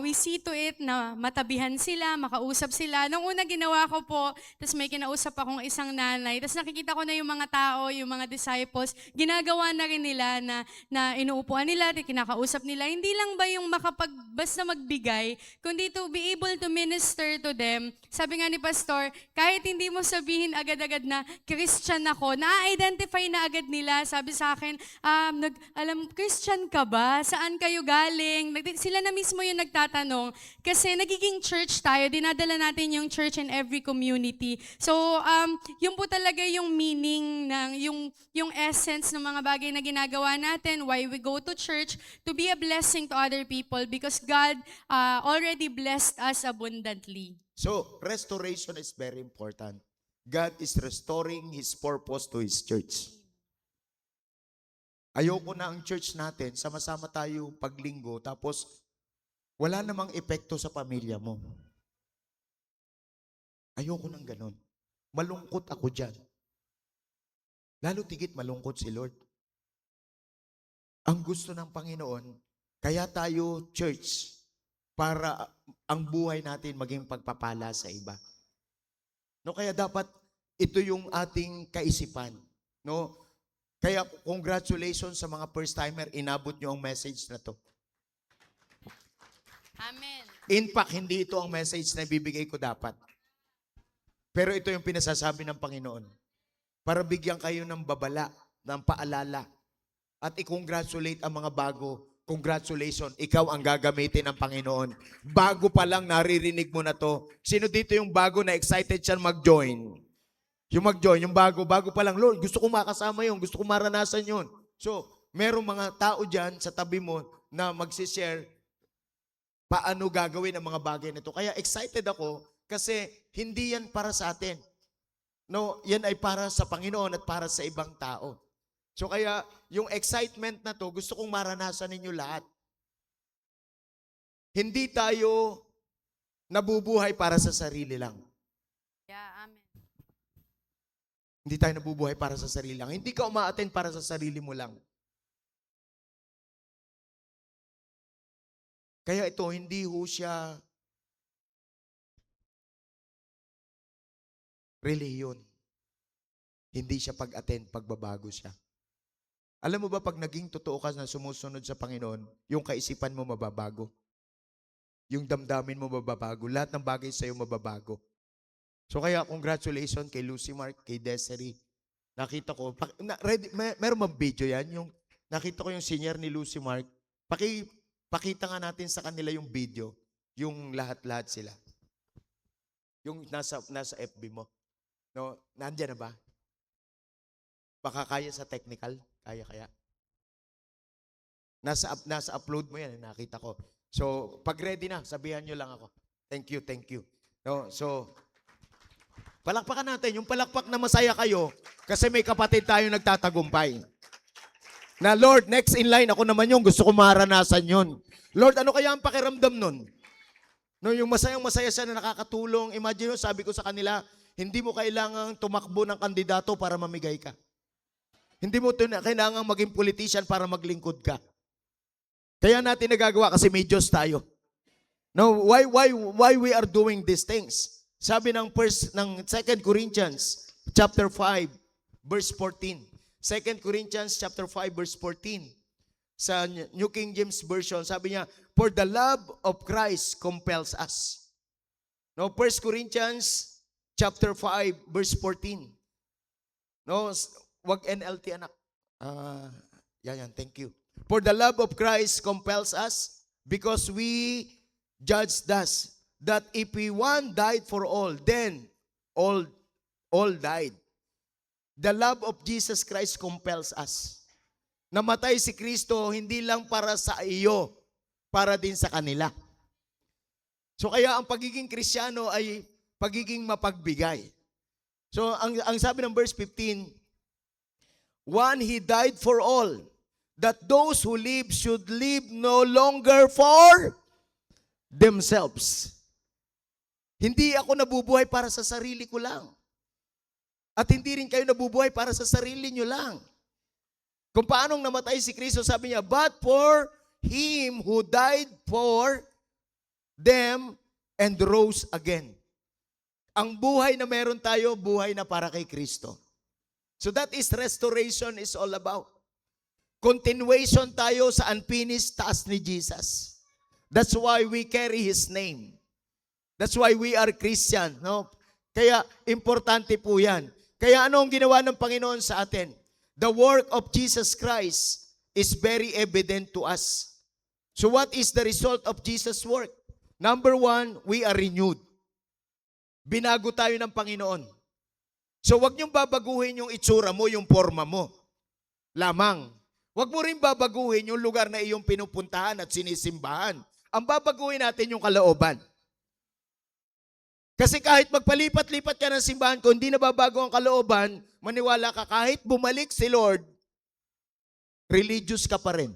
S7: we see to it na matabihan sila, makausap sila. Nung una ginawa ko po, tapos may kinausap akong isang nanay, tapos nakikita ko na yung mga tao, yung mga disciples, ginagawa na rin nila na inuupuan nila, kinakausap nila. Hindi lang ba yung basta magbigay, kundi to be able to minister to them. Sabi nga ni Pastor, kahit hindi mo sabihin agad-agad na Christian ako, na-identify na agad nila. Sabi sa akin, Christian ka ba? Saan kayo galing? Sila na mismo yung nagtatanong kasi nagiging church tayo, dinadala natin yung church in every community. So, yun po talaga yung meaning yung essence ng mga bagay na ginagawa natin, why we go to church, to be a blessing to other people because God already blessed us abundantly.
S4: So, restoration is very important. God is restoring His purpose to His church. Ayoko na ang church natin, sama-sama tayo paglinggo, tapos wala namang epekto sa pamilya mo. Ayoko nang ganun. Malungkot ako dyan. Lalo tigit malungkot si Lord. Ang gusto ng Panginoon, kaya tayo church, para ang buhay natin maging pagpapala sa iba. No, kaya dapat ito yung ating kaisipan. No? Kaya congratulations sa mga first-timer, inabot nyo ang message na to.
S7: Amen.
S4: In fact, hindi ito ang message na ibibigay ko dapat. Pero ito yung pinasasabi ng Panginoon. Para bigyan kayo ng babala, ng paalala. At i-congratulate ang mga bago. Congratulations, ikaw ang gagamitin ng Panginoon. Bago pa lang naririnig mo na to. Sino dito yung bago na excited siya mag-join? Yung mag-join, yung bago pa lang, Lord, gusto ko makasama yun, gusto ko maranasan yun. So, merong mga tao dyan sa tabi mo na magsishare paano gagawin ang mga bagay nito. Kaya excited ako kasi hindi yan para sa atin. No, yan ay para sa Panginoon at para sa ibang tao. So kaya yung excitement na to, gusto kong maranasan ninyo lahat. Hindi tayo nabubuhay para sa sarili lang.
S7: Yeah, amen.
S4: Hindi tayo nabubuhay para sa sarili lang. Hindi ka uma-attend para sa sarili mo lang. Kaya ito, hindi ho siya relihiyon. Hindi siya pag-attend, pagbabago siya. Alam mo ba, pag naging totoo ka na sumusunod sa Panginoon, yung kaisipan mo mababago. Yung damdamin mo mababago. Lahat ng bagay sa'yo mababago. So kaya, congratulations kay Lucy Mark, kay Desiree. Nakita ko, meron bang video yan? Yung, nakita ko yung senior ni Lucy Mark. Pakita nga natin sa kanila yung video, yung lahat-lahat sila. Yung nasa FB mo. No, nandiyan na ba? Baka kaya sa technical, kaya. Nasa upload mo yan, nakita ko. So, pag ready na, sabihan nyo lang ako. Thank you. No, so, palakpakan natin, yung palakpak na masaya kayo, kasi may kapatid tayo nagtatagumpay. Na Lord, next in line, ako naman yung gusto ko maranasan yun. Lord, ano kaya ang pakiramdam nun? No, yung masayang-masaya siya na nakakatulong. Imagine mo, sabi ko sa kanila, hindi mo kailangang tumakbo ng kandidato para mamigay ka. Hindi mo kailangang maging politician para maglingkod ka. Kaya natin nagagawa kasi may Diyos tayo. No, why we are doing these things? Sabi ng 2 Corinthians chapter 5 verse 14. 2 Corinthians chapter 5 verse 14. Sa New King James Version, sabi niya, for the love of Christ compels us. No, 1 Corinthians chapter 5 verse 14. No, wag NLT anak. Yan, thank you. For the love of Christ compels us because we judge thus that if one died for all, then all died. The love of Jesus Christ compels us. Namatay si Kristo hindi lang para sa iyo, para din sa kanila. So kaya ang pagiging Kristiyano ay pagiging mapagbigay. So ang sabi ng verse 15, one, He died for all, that those who live should live no longer for themselves. Hindi ako nabubuhay para sa sarili ko lang. At hindi rin kayo nabubuhay para sa sarili nyo lang. Kung paanong namatay si Kristo, sabi niya, but for Him who died for them and rose again. Ang buhay na meron tayo, buhay na para kay Kristo. So that is restoration is all about. Continuation tayo sa unfinished task ni Jesus. That's why we carry His name. That's why we are Christian. No? Kaya importante po yan. Kaya ano ang ginawa ng Panginoon sa atin? The work of Jesus Christ is very evident to us. So what is the result of Jesus' work? Number one, we are renewed. Binago tayo ng Panginoon. So wag niyong babaguhin yung itsura mo, yung forma mo. Lamang. Wag mo rin babaguhin yung lugar na iyong pinupuntahan at sinisimbahan. Ang babaguhin natin yung kalooban. Kasi kahit magpalipat-lipat ka ng simbahan, kung hindi nababago ang kalooban, maniwala ka, kahit bumalik si Lord, religious ka pa rin.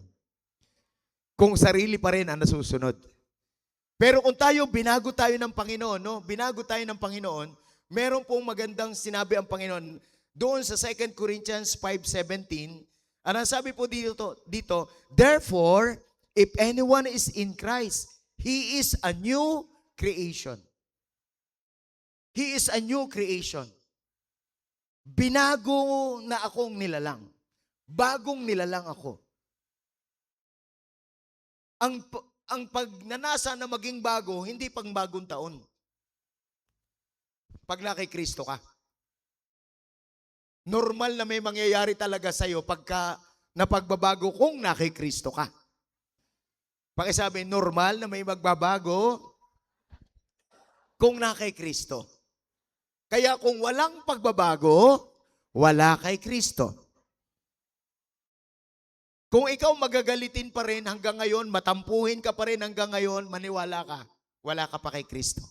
S4: Kung sarili pa rin ang nasusunod. Pero kung binago tayo ng Panginoon, no? Binago tayo ng Panginoon, meron pong magandang sinabi ang Panginoon doon sa 2 Corinthians 5:17. Ang sabi po dito, therefore, if anyone is in Christ, he is a new creation. He is a new creation. Binago na akong nilalang. Bagong nilalang ako. Ang pagnanasa na maging bago, hindi pang bagong taon. Pag na kay Kristo ka. Normal na may mangyayari talaga sa'yo pagka napagbabago kung na kay Kristo ka. Pakisabi, normal na may magbabago kung na kay Kristo. Kaya kung walang pagbabago, wala kay Kristo. Kung ikaw magagalitin pa rin hanggang ngayon, matampuhin ka pa rin hanggang ngayon, maniwala ka, wala ka pa kay Kristo.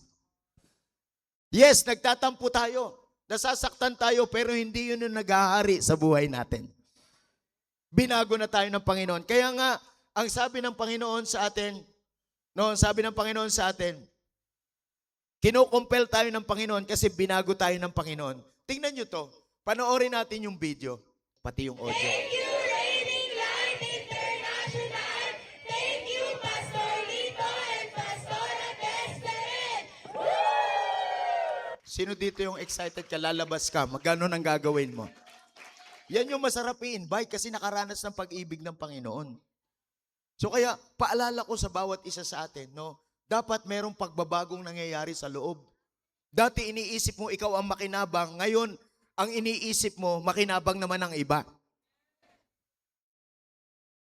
S4: Yes, nagtatampo tayo, nasasaktan tayo, pero hindi yun yung naghahari sa buhay natin. Binago na tayo ng Panginoon. Kaya nga, ang sabi ng Panginoon sa atin, kino-compel tayo ng Panginoon kasi binago tayo ng Panginoon. Tingnan nyo to. Panoorin natin yung video, pati yung audio.
S2: Thank you, Raining Light International. Thank you, Pastor Lito and Pastor Atesperin.
S4: Sino dito yung excited ka, lalabas ka, magkano nang gagawin mo? Yan yung masarap i-invite kasi nakaranas ng pag-ibig ng Panginoon. So kaya, paalala ko sa bawat isa sa atin, no? Dapat merong pagbabagong nangyayari sa loob. Dati iniisip mo ikaw ang makinabang, ngayon ang iniisip mo makinabang naman ang iba.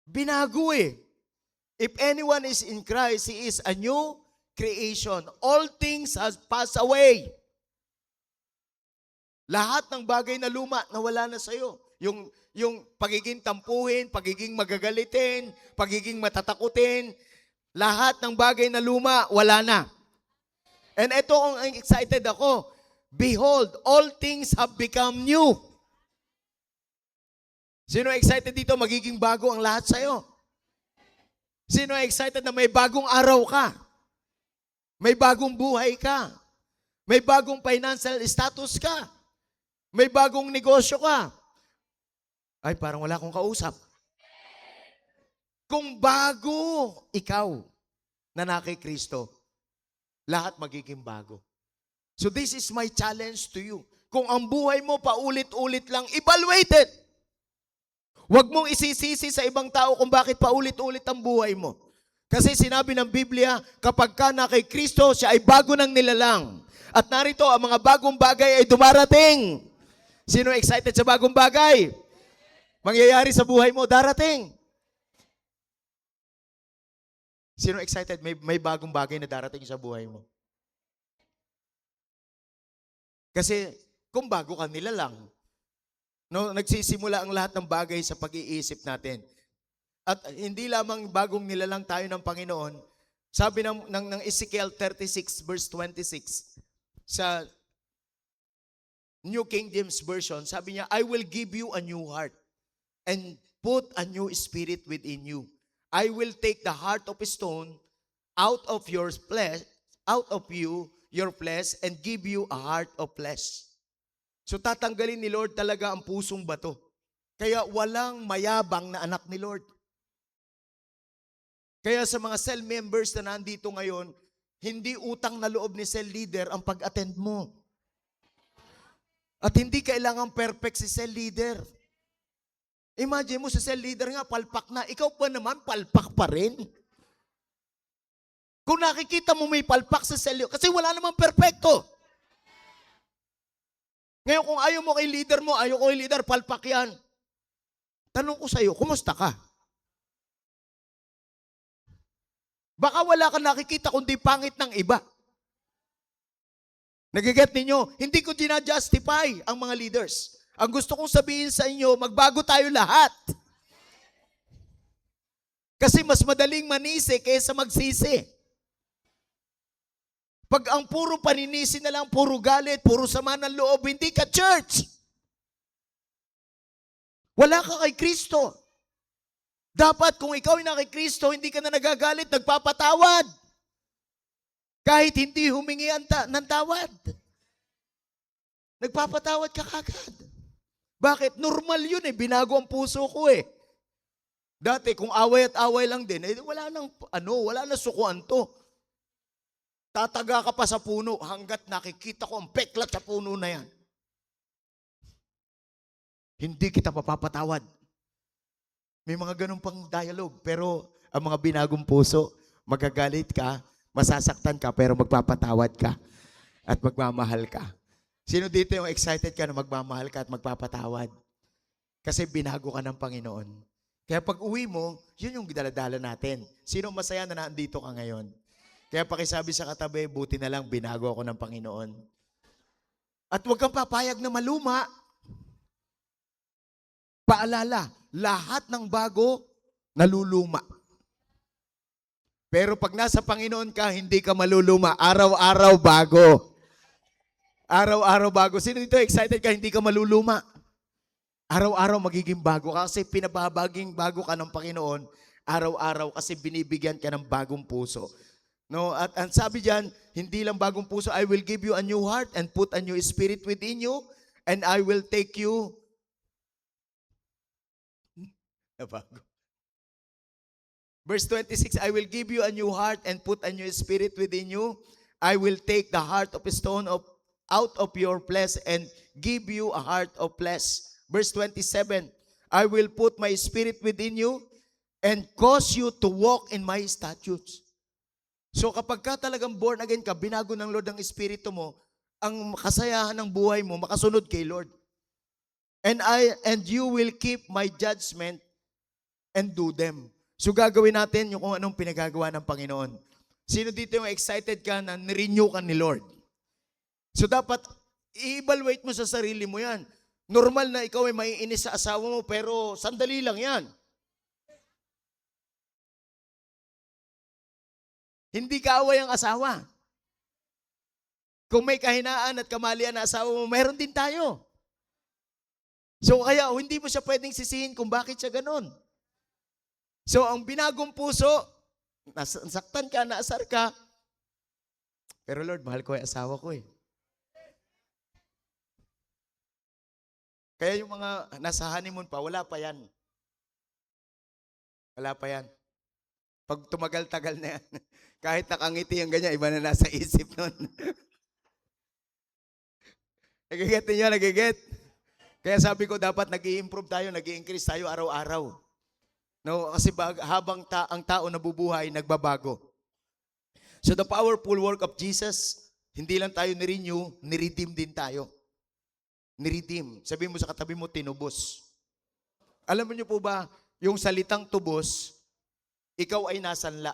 S4: Binago eh. If anyone is in Christ, he is a new creation. All things has passed away. Lahat ng bagay na luma, nawala na sa'yo. Yung pagiging tampuhin, pagiging magagalitin, pagiging matatakutin, lahat ng bagay na luma, wala na. And ito ang excited ako. Behold, all things have become new. Sino excited dito? Magiging bago ang lahat sa'yo. Sino excited na may bagong araw ka? May bagong buhay ka? May bagong financial status ka? May bagong negosyo ka? Ay, parang wala akong kausap. Kung bago ikaw na kay Kristo, lahat magiging bago. So this is my challenge to you. Kung ang buhay mo paulit-ulit lang, evaluate it. Huwag mong isisisi sa ibang tao kung bakit paulit-ulit ang buhay mo. Kasi sinabi ng Biblia, kapag ka na kay Kristo, siya ay bago ng nilalang. At narito, ang mga bagong bagay ay dumarating. Sino excited sa bagong bagay? Mangyayari sa buhay mo, darating. Sino excited? May bagong bagay na darating sa buhay mo. Kasi kung bago ka nilalang, no, nagsisimula ang lahat ng bagay sa pag-iisip natin. At hindi lamang bagong nilalang tayo ng Panginoon. Sabi ng Ezekiel 36 verse 26 sa New King James Version, sabi niya, I will give you a new heart and put a new spirit within you. I will take the heart of stone out of your flesh, out of you, your flesh, and give you a heart of flesh. So tatanggalin ni Lord talaga ang pusong bato. Kaya walang mayabang na anak ni Lord. Kaya sa mga cell members na nandito ngayon, hindi utang na loob ni cell leader ang pag-attend mo. At hindi kailangan perfect si cell leader. Imagine mo si cell leader nga, palpak na. Ikaw pa naman, palpak pa rin. Kung nakikita mo may palpak sa cell leader, kasi wala namang perfecto. Ngayon kung ayaw mo kay leader mo, ayaw ko kay leader, palpak yan. Tanong ko sa'yo, kumusta ka? Baka wala kang nakikita kundi pangit ng iba. Nagiget ninyo? Hindi ko ginajustify ang mga leaders. Ang gusto kong sabihin sa inyo, magbago tayo lahat. Kasi mas madaling manisi kaysa magsisi. Pag ang puro paninisi na lang, puro galit, puro sama ng loob, hindi ka church. Wala ka kay Kristo. Dapat kung ikaw ay na kay Kristo, hindi ka na nagagalit, nagpapatawad. Kahit hindi humingi ng tawad. Nagpapatawad ka kagad. Bakit? Normal yun eh. Binago ang puso ko eh. Dati kung away at away lang din, wala nang sukuan to. Tataga ka pa sa puno hanggat nakikita ko ang peklat sa puno na yan. Hindi kita mapapatawad. May mga ganun pang dialogue, pero ang mga binagong puso, magagalit ka, masasaktan ka, pero magpapatawad ka at magmamahal ka. Sino dito yung excited ka na magmamahal ka at magpapatawad? Kasi binago ka ng Panginoon. Kaya pag uwi mo, yun yung daladala natin. Sino masaya na nandito ka ngayon? Kaya pakisabi sa katabi, buti na lang binago ako ng Panginoon. At huwag kang papayag na maluma. Paalala, lahat ng bago, naluluma. Pero pag nasa Panginoon ka, hindi ka maluluma. Araw-araw bago. Araw-araw bago. Sino dito excited ka, hindi ka maluluma? Araw-araw magiging bago ka kasi pinababaging bago ka ng Panginoon. Araw-araw kasi binibigyan ka ng bagong puso. No, at ang sabi diyan, hindi lang bagong puso, I will give you a new heart and put a new spirit within you and I will take you bago. Verse 26, I will give you a new heart and put a new spirit within you. I will take the heart of stone out of your flesh and give you a heart of flesh. Verse 27, I will put my spirit within you and cause you to walk in my statutes. So kapag ka talagang born again ka, binago ng Lord ang espiritu mo, ang kasayahan ng buhay mo, makasunod kay Lord. And you will keep my judgment and do them. So gagawin natin yung kung anong pinagagawa ng Panginoon. Sino dito yung excited ka na nirenew ka ni Lord? So dapat I-evaluate mo sa sarili mo yan. Normal na ikaw ay maiinis sa asawa mo, pero sandali lang yan. Hindi kaaway ang asawa. Kung may kahinaan at kamalian na asawa mo, meron din tayo. So kaya hindi mo siya pwedeng sisihin kung bakit siya ganun. So ang binagong puso, nasaktan ka, naasar ka, pero Lord, mahal ko yung asawa ko eh. Kaya yung mga nasa honeymoon pa, wala pa yan. Wala pa yan. Pag tumagal-tagal na yan, kahit nakangiti yung ganyan, iba na nasa isip nun. Nagiget ninyo, nagiget. Kaya sabi ko, dapat nag-i-improve tayo, nag-i-increase tayo araw-araw. No, kasi habang ang tao nabubuhay, nagbabago. So the powerful work of Jesus, hindi lang tayo ni-renew, ni-redeem din tayo. Ni-redeem. Sabihin mo sa katabi mo, tinubos. Alam niyo po ba, yung salitang tubos, ikaw ay nasanla.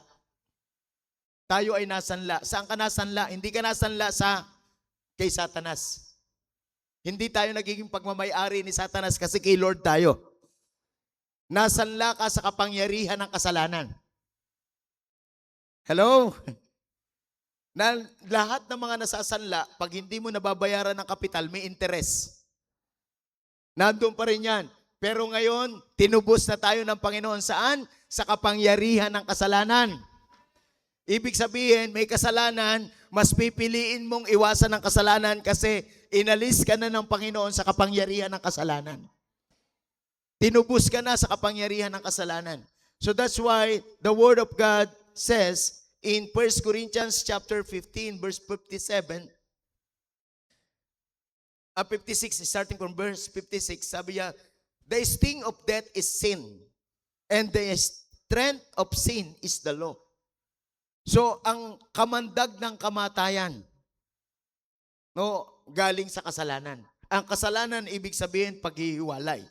S4: Tayo ay nasanla. Saan ka nasanla? Hindi ka nasanla kay Satanas. Hindi tayo nagiging pagmamayari ni Satanas kasi kay Lord tayo. Nasanla ka sa kapangyarihan ng kasalanan. Hello? Na lahat ng mga nasasanla, pag hindi mo nababayaran ng kapital, may interest. Nandun pa rin yan. Pero ngayon, tinubos na tayo ng Panginoon saan? Sa kapangyarihan ng kasalanan. Ibig sabihin, may kasalanan, mas pipiliin mong iwasan ng kasalanan kasi inalis ka na ng Panginoon sa kapangyarihan ng kasalanan. Tinubos ka na sa kapangyarihan ng kasalanan. So that's why the Word of God says in 1 Corinthians chapter 15, verse 57, 56, starting from verse 56, sabi niya, the sting of death is sin, and the strength of sin is the law. So, ang kamandag ng kamatayan, no, galing sa kasalanan. Ang kasalanan, ibig sabihin, paghihiwalay.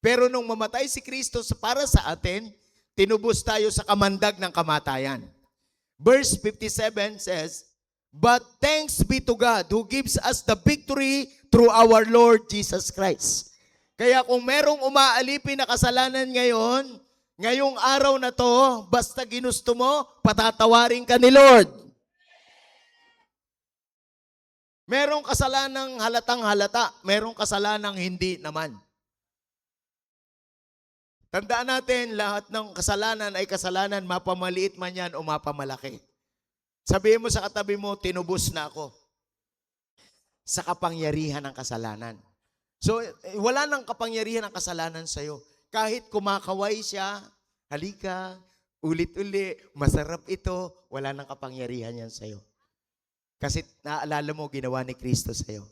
S4: Pero nung mamatay si Kristo para sa atin, tinubos tayo sa kamandag ng kamatayan. Verse 57 says, but thanks be to God who gives us the victory through our Lord Jesus Christ. Kaya kung merong umaalipin na kasalanan ngayon, ngayong araw na to, basta ginusto mo, patatawarin ka ni Lord. Merong kasalanang halatang halata, merong kasalanang hindi naman. Tandaan natin, lahat ng kasalanan ay kasalanan, mapamaliit man yan o mapamalaki. Sabihin mo sa katabi mo, tinubos na ako sa kapangyarihan ng kasalanan. So, wala nang kapangyarihan ng kasalanan sa'yo. Kahit kumakaway siya, halika, ulit-uli, masarap ito, wala nang kapangyarihan yan sa'yo. Kasi naalala mo, ginawa ni Kristo sa'yo.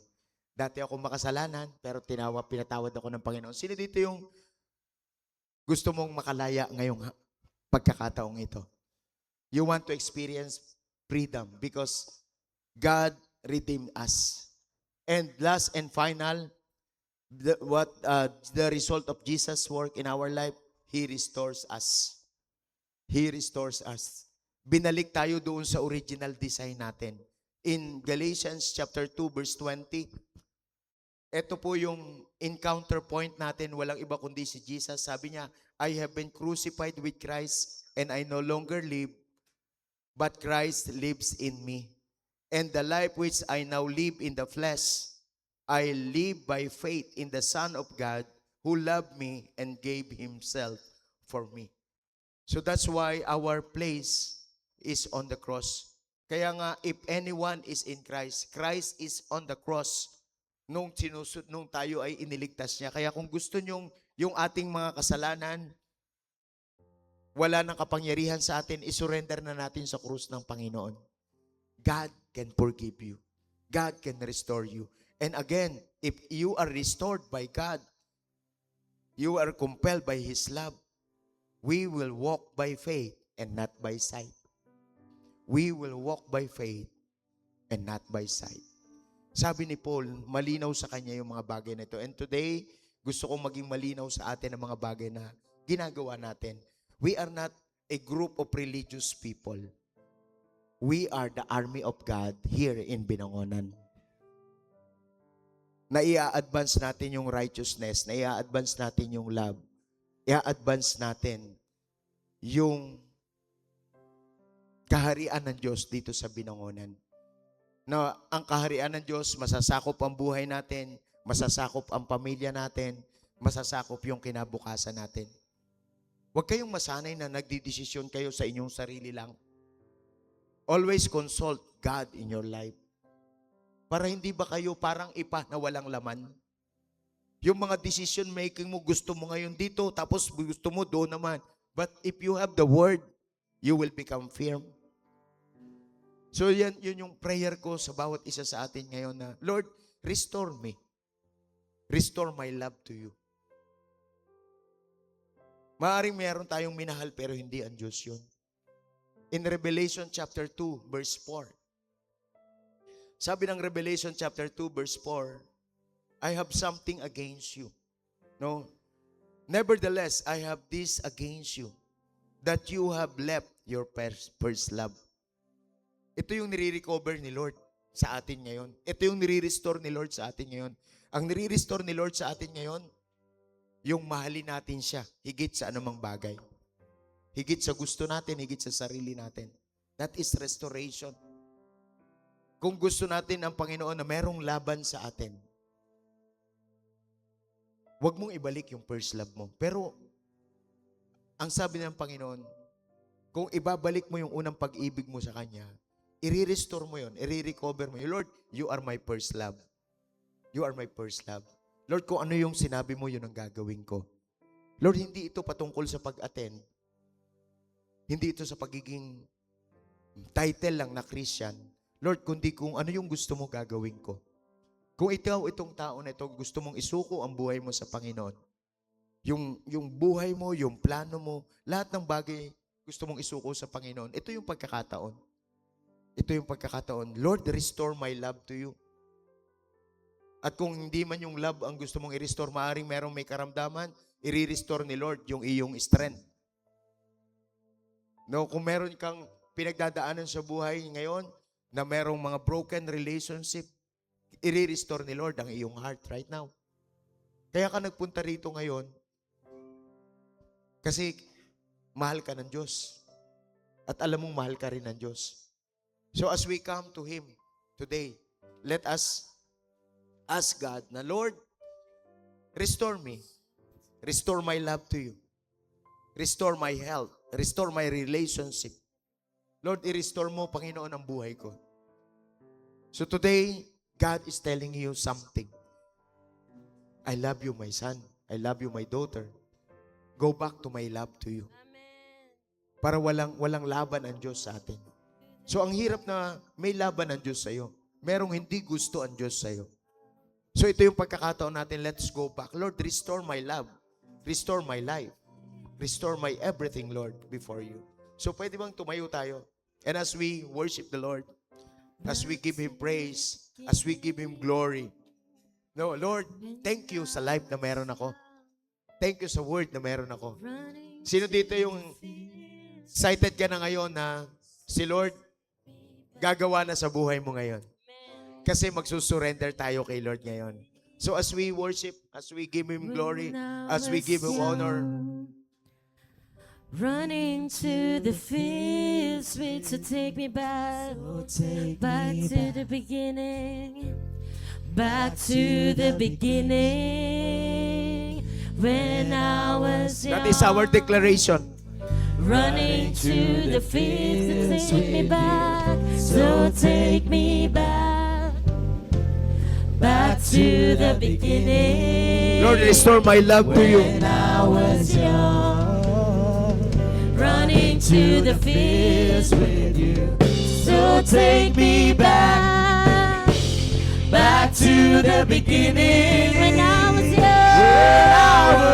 S4: Dati ako makasalanan, pero pinatawad ako ng Panginoon. Sino dito yung gusto mong makalaya ngayong pagkakataong ito? You want to experience freedom because God redeemed us. And last and final, the result of Jesus' work in our life, He restores us. He restores us. Binalik tayo doon sa original design natin. In Galatians chapter 2 verse 20, ito po yung encounter point natin, walang iba kundi si Jesus. Sabi niya, I have been crucified with Christ and I no longer live, but Christ lives in me. And the life which I now live in the flesh, I live by faith in the Son of God who loved me and gave Himself for me. So that's why our place is on the cross. Kaya nga, if anyone is in Christ, Christ is on the cross nung tayo ay iniligtas niya. Kaya kung gusto nyong yung ating mga kasalanan, wala nang kapangyarihan sa atin, isurrender na natin sa krus ng Panginoon. God can forgive you. God can restore you. And again, if you are restored by God, you are compelled by His love, we will walk by faith and not by sight. We will walk by faith and not by sight. Sabi ni Paul, malinaw sa kanya yung mga bagay na ito. And today, gusto kong maging malinaw sa atin ang mga bagay na ginagawa natin. We are not a group of religious people. We are the army of God here in Binangonan. na i-advance natin yung righteousness, na i-advance natin yung love, i-advance natin yung kaharian ng Diyos dito sa Binangonan. Na ang kaharian ng Diyos, masasakop ang buhay natin, masasakop ang pamilya natin, masasakop yung kinabukasan natin. Huwag kayong masanay na nagdidesisyon kayo sa inyong sarili lang. Always consult God in your life. Para hindi ba kayo parang ipa na walang laman? Yung mga decision making mo, gusto mo ngayon dito, tapos gusto mo doon naman. But if you have the word, you will become firm. So yun yung prayer ko sa bawat isa sa atin ngayon na, Lord, restore me. Restore my love to you. Maaring meron tayong minahal pero hindi ang Diyos yun. In Revelation chapter 2, verse 4. Sabi ng Revelation chapter 2, verse 4, I have something against you. No? Nevertheless, I have this against you, that you have left your first love. Ito yung nire-recover ni Lord sa atin ngayon. Ito yung nire-restore ni Lord sa atin ngayon. Ang nire-restore ni Lord sa atin ngayon, yung mahalin natin siya, higit sa anumang bagay. Higit sa gusto natin, higit sa sarili natin. That is restoration. Kung gusto natin ang Panginoon na merong laban sa atin, huwag mong ibalik yung first love mo. Pero, ang sabi ng Panginoon, kung ibabalik mo yung unang pag-ibig mo sa Kanya, i-restore mo yun, i-recover mo yun. Lord, you are my first love. You are my first love. Lord, kung ano yung sinabi mo, yun ang gagawin ko. Lord, hindi ito patungkol sa pag-attend. Hindi ito sa pagiging title lang na Christian. Lord, kundi kung ano yung gusto mo gagawin ko. Kung itong tao na ito, gusto mong isuko ang buhay mo sa Panginoon. Yung buhay mo, yung plano mo, lahat ng bagay gusto mong isuko sa Panginoon. Ito yung pagkakataon. Ito yung pagkakataon. Lord, restore my love to you. At kung hindi man yung love ang gusto mong i-restore, maaaring merong may karamdaman, i-restore ni Lord yung iyong strength. No, kung meron kang pinagdadaanan sa buhay ngayon, na merong mga broken relationship, i-restore ni Lord ang iyong heart right now. Kaya ka nagpunta rito ngayon, kasi mahal ka ng Diyos. At alam mong mahal ka rin ng Diyos. So as we come to Him today, let us ask God na, Lord, restore me. Restore my love to you. Restore my health. Restore my relationship. Lord, i-restore mo, Panginoon, ang buhay ko. So today, God is telling you something. I love you, my son. I love you, my daughter. Go back to my love to you. Para walang laban ang Diyos sa atin. So ang hirap na may laban ang Diyos sa'yo. Merong hindi gusto ang Diyos sa'yo. So ito yung pagkakataon natin, let's go back. Lord, restore my love. Restore my life. Restore my everything, Lord, before you. So pwede bang tumayo tayo? And as we worship the Lord, as we give Him praise, as we give Him glory. No, Lord, thank you sa life na meron ako. Thank you sa word na meron ako. Sino dito yung excited ka na ngayon na si Lord gagawa na sa buhay mo ngayon? Kasi magsusurrender tayo kay Lord ngayon. So as we worship, as we give Him glory, as we give Him honor,
S8: running to the fields, wait to take me back, back to the beginning, back to the beginning, when I was young.
S4: that is our declaration.
S8: Running to the fields to take me back, so take me back, back to the beginning.
S4: Lord, restore my love to you.
S8: When I was young. Running to the fields with you. So take me back, back to the beginning. When I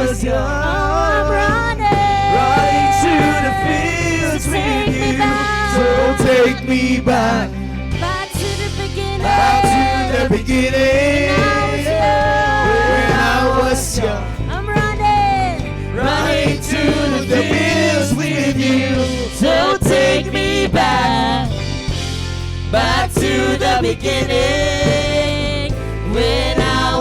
S8: was young, I'm running
S3: to the fields
S8: take
S3: with
S8: me
S3: you.
S8: back,
S3: So take me back,
S8: back to the beginning.
S3: back to the beginning.
S8: When I was young,
S3: When I was young,
S8: I'm running
S3: to the fields with you.
S8: So take me back, back to the beginning, when I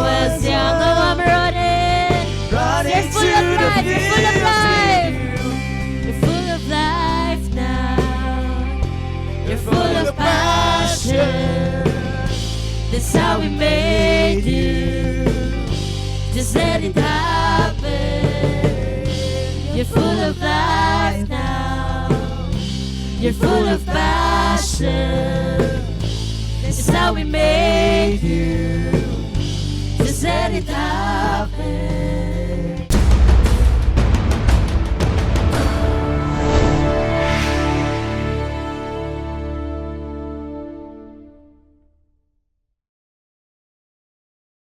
S8: You're full of passion. This is how we made you. Just let it happen.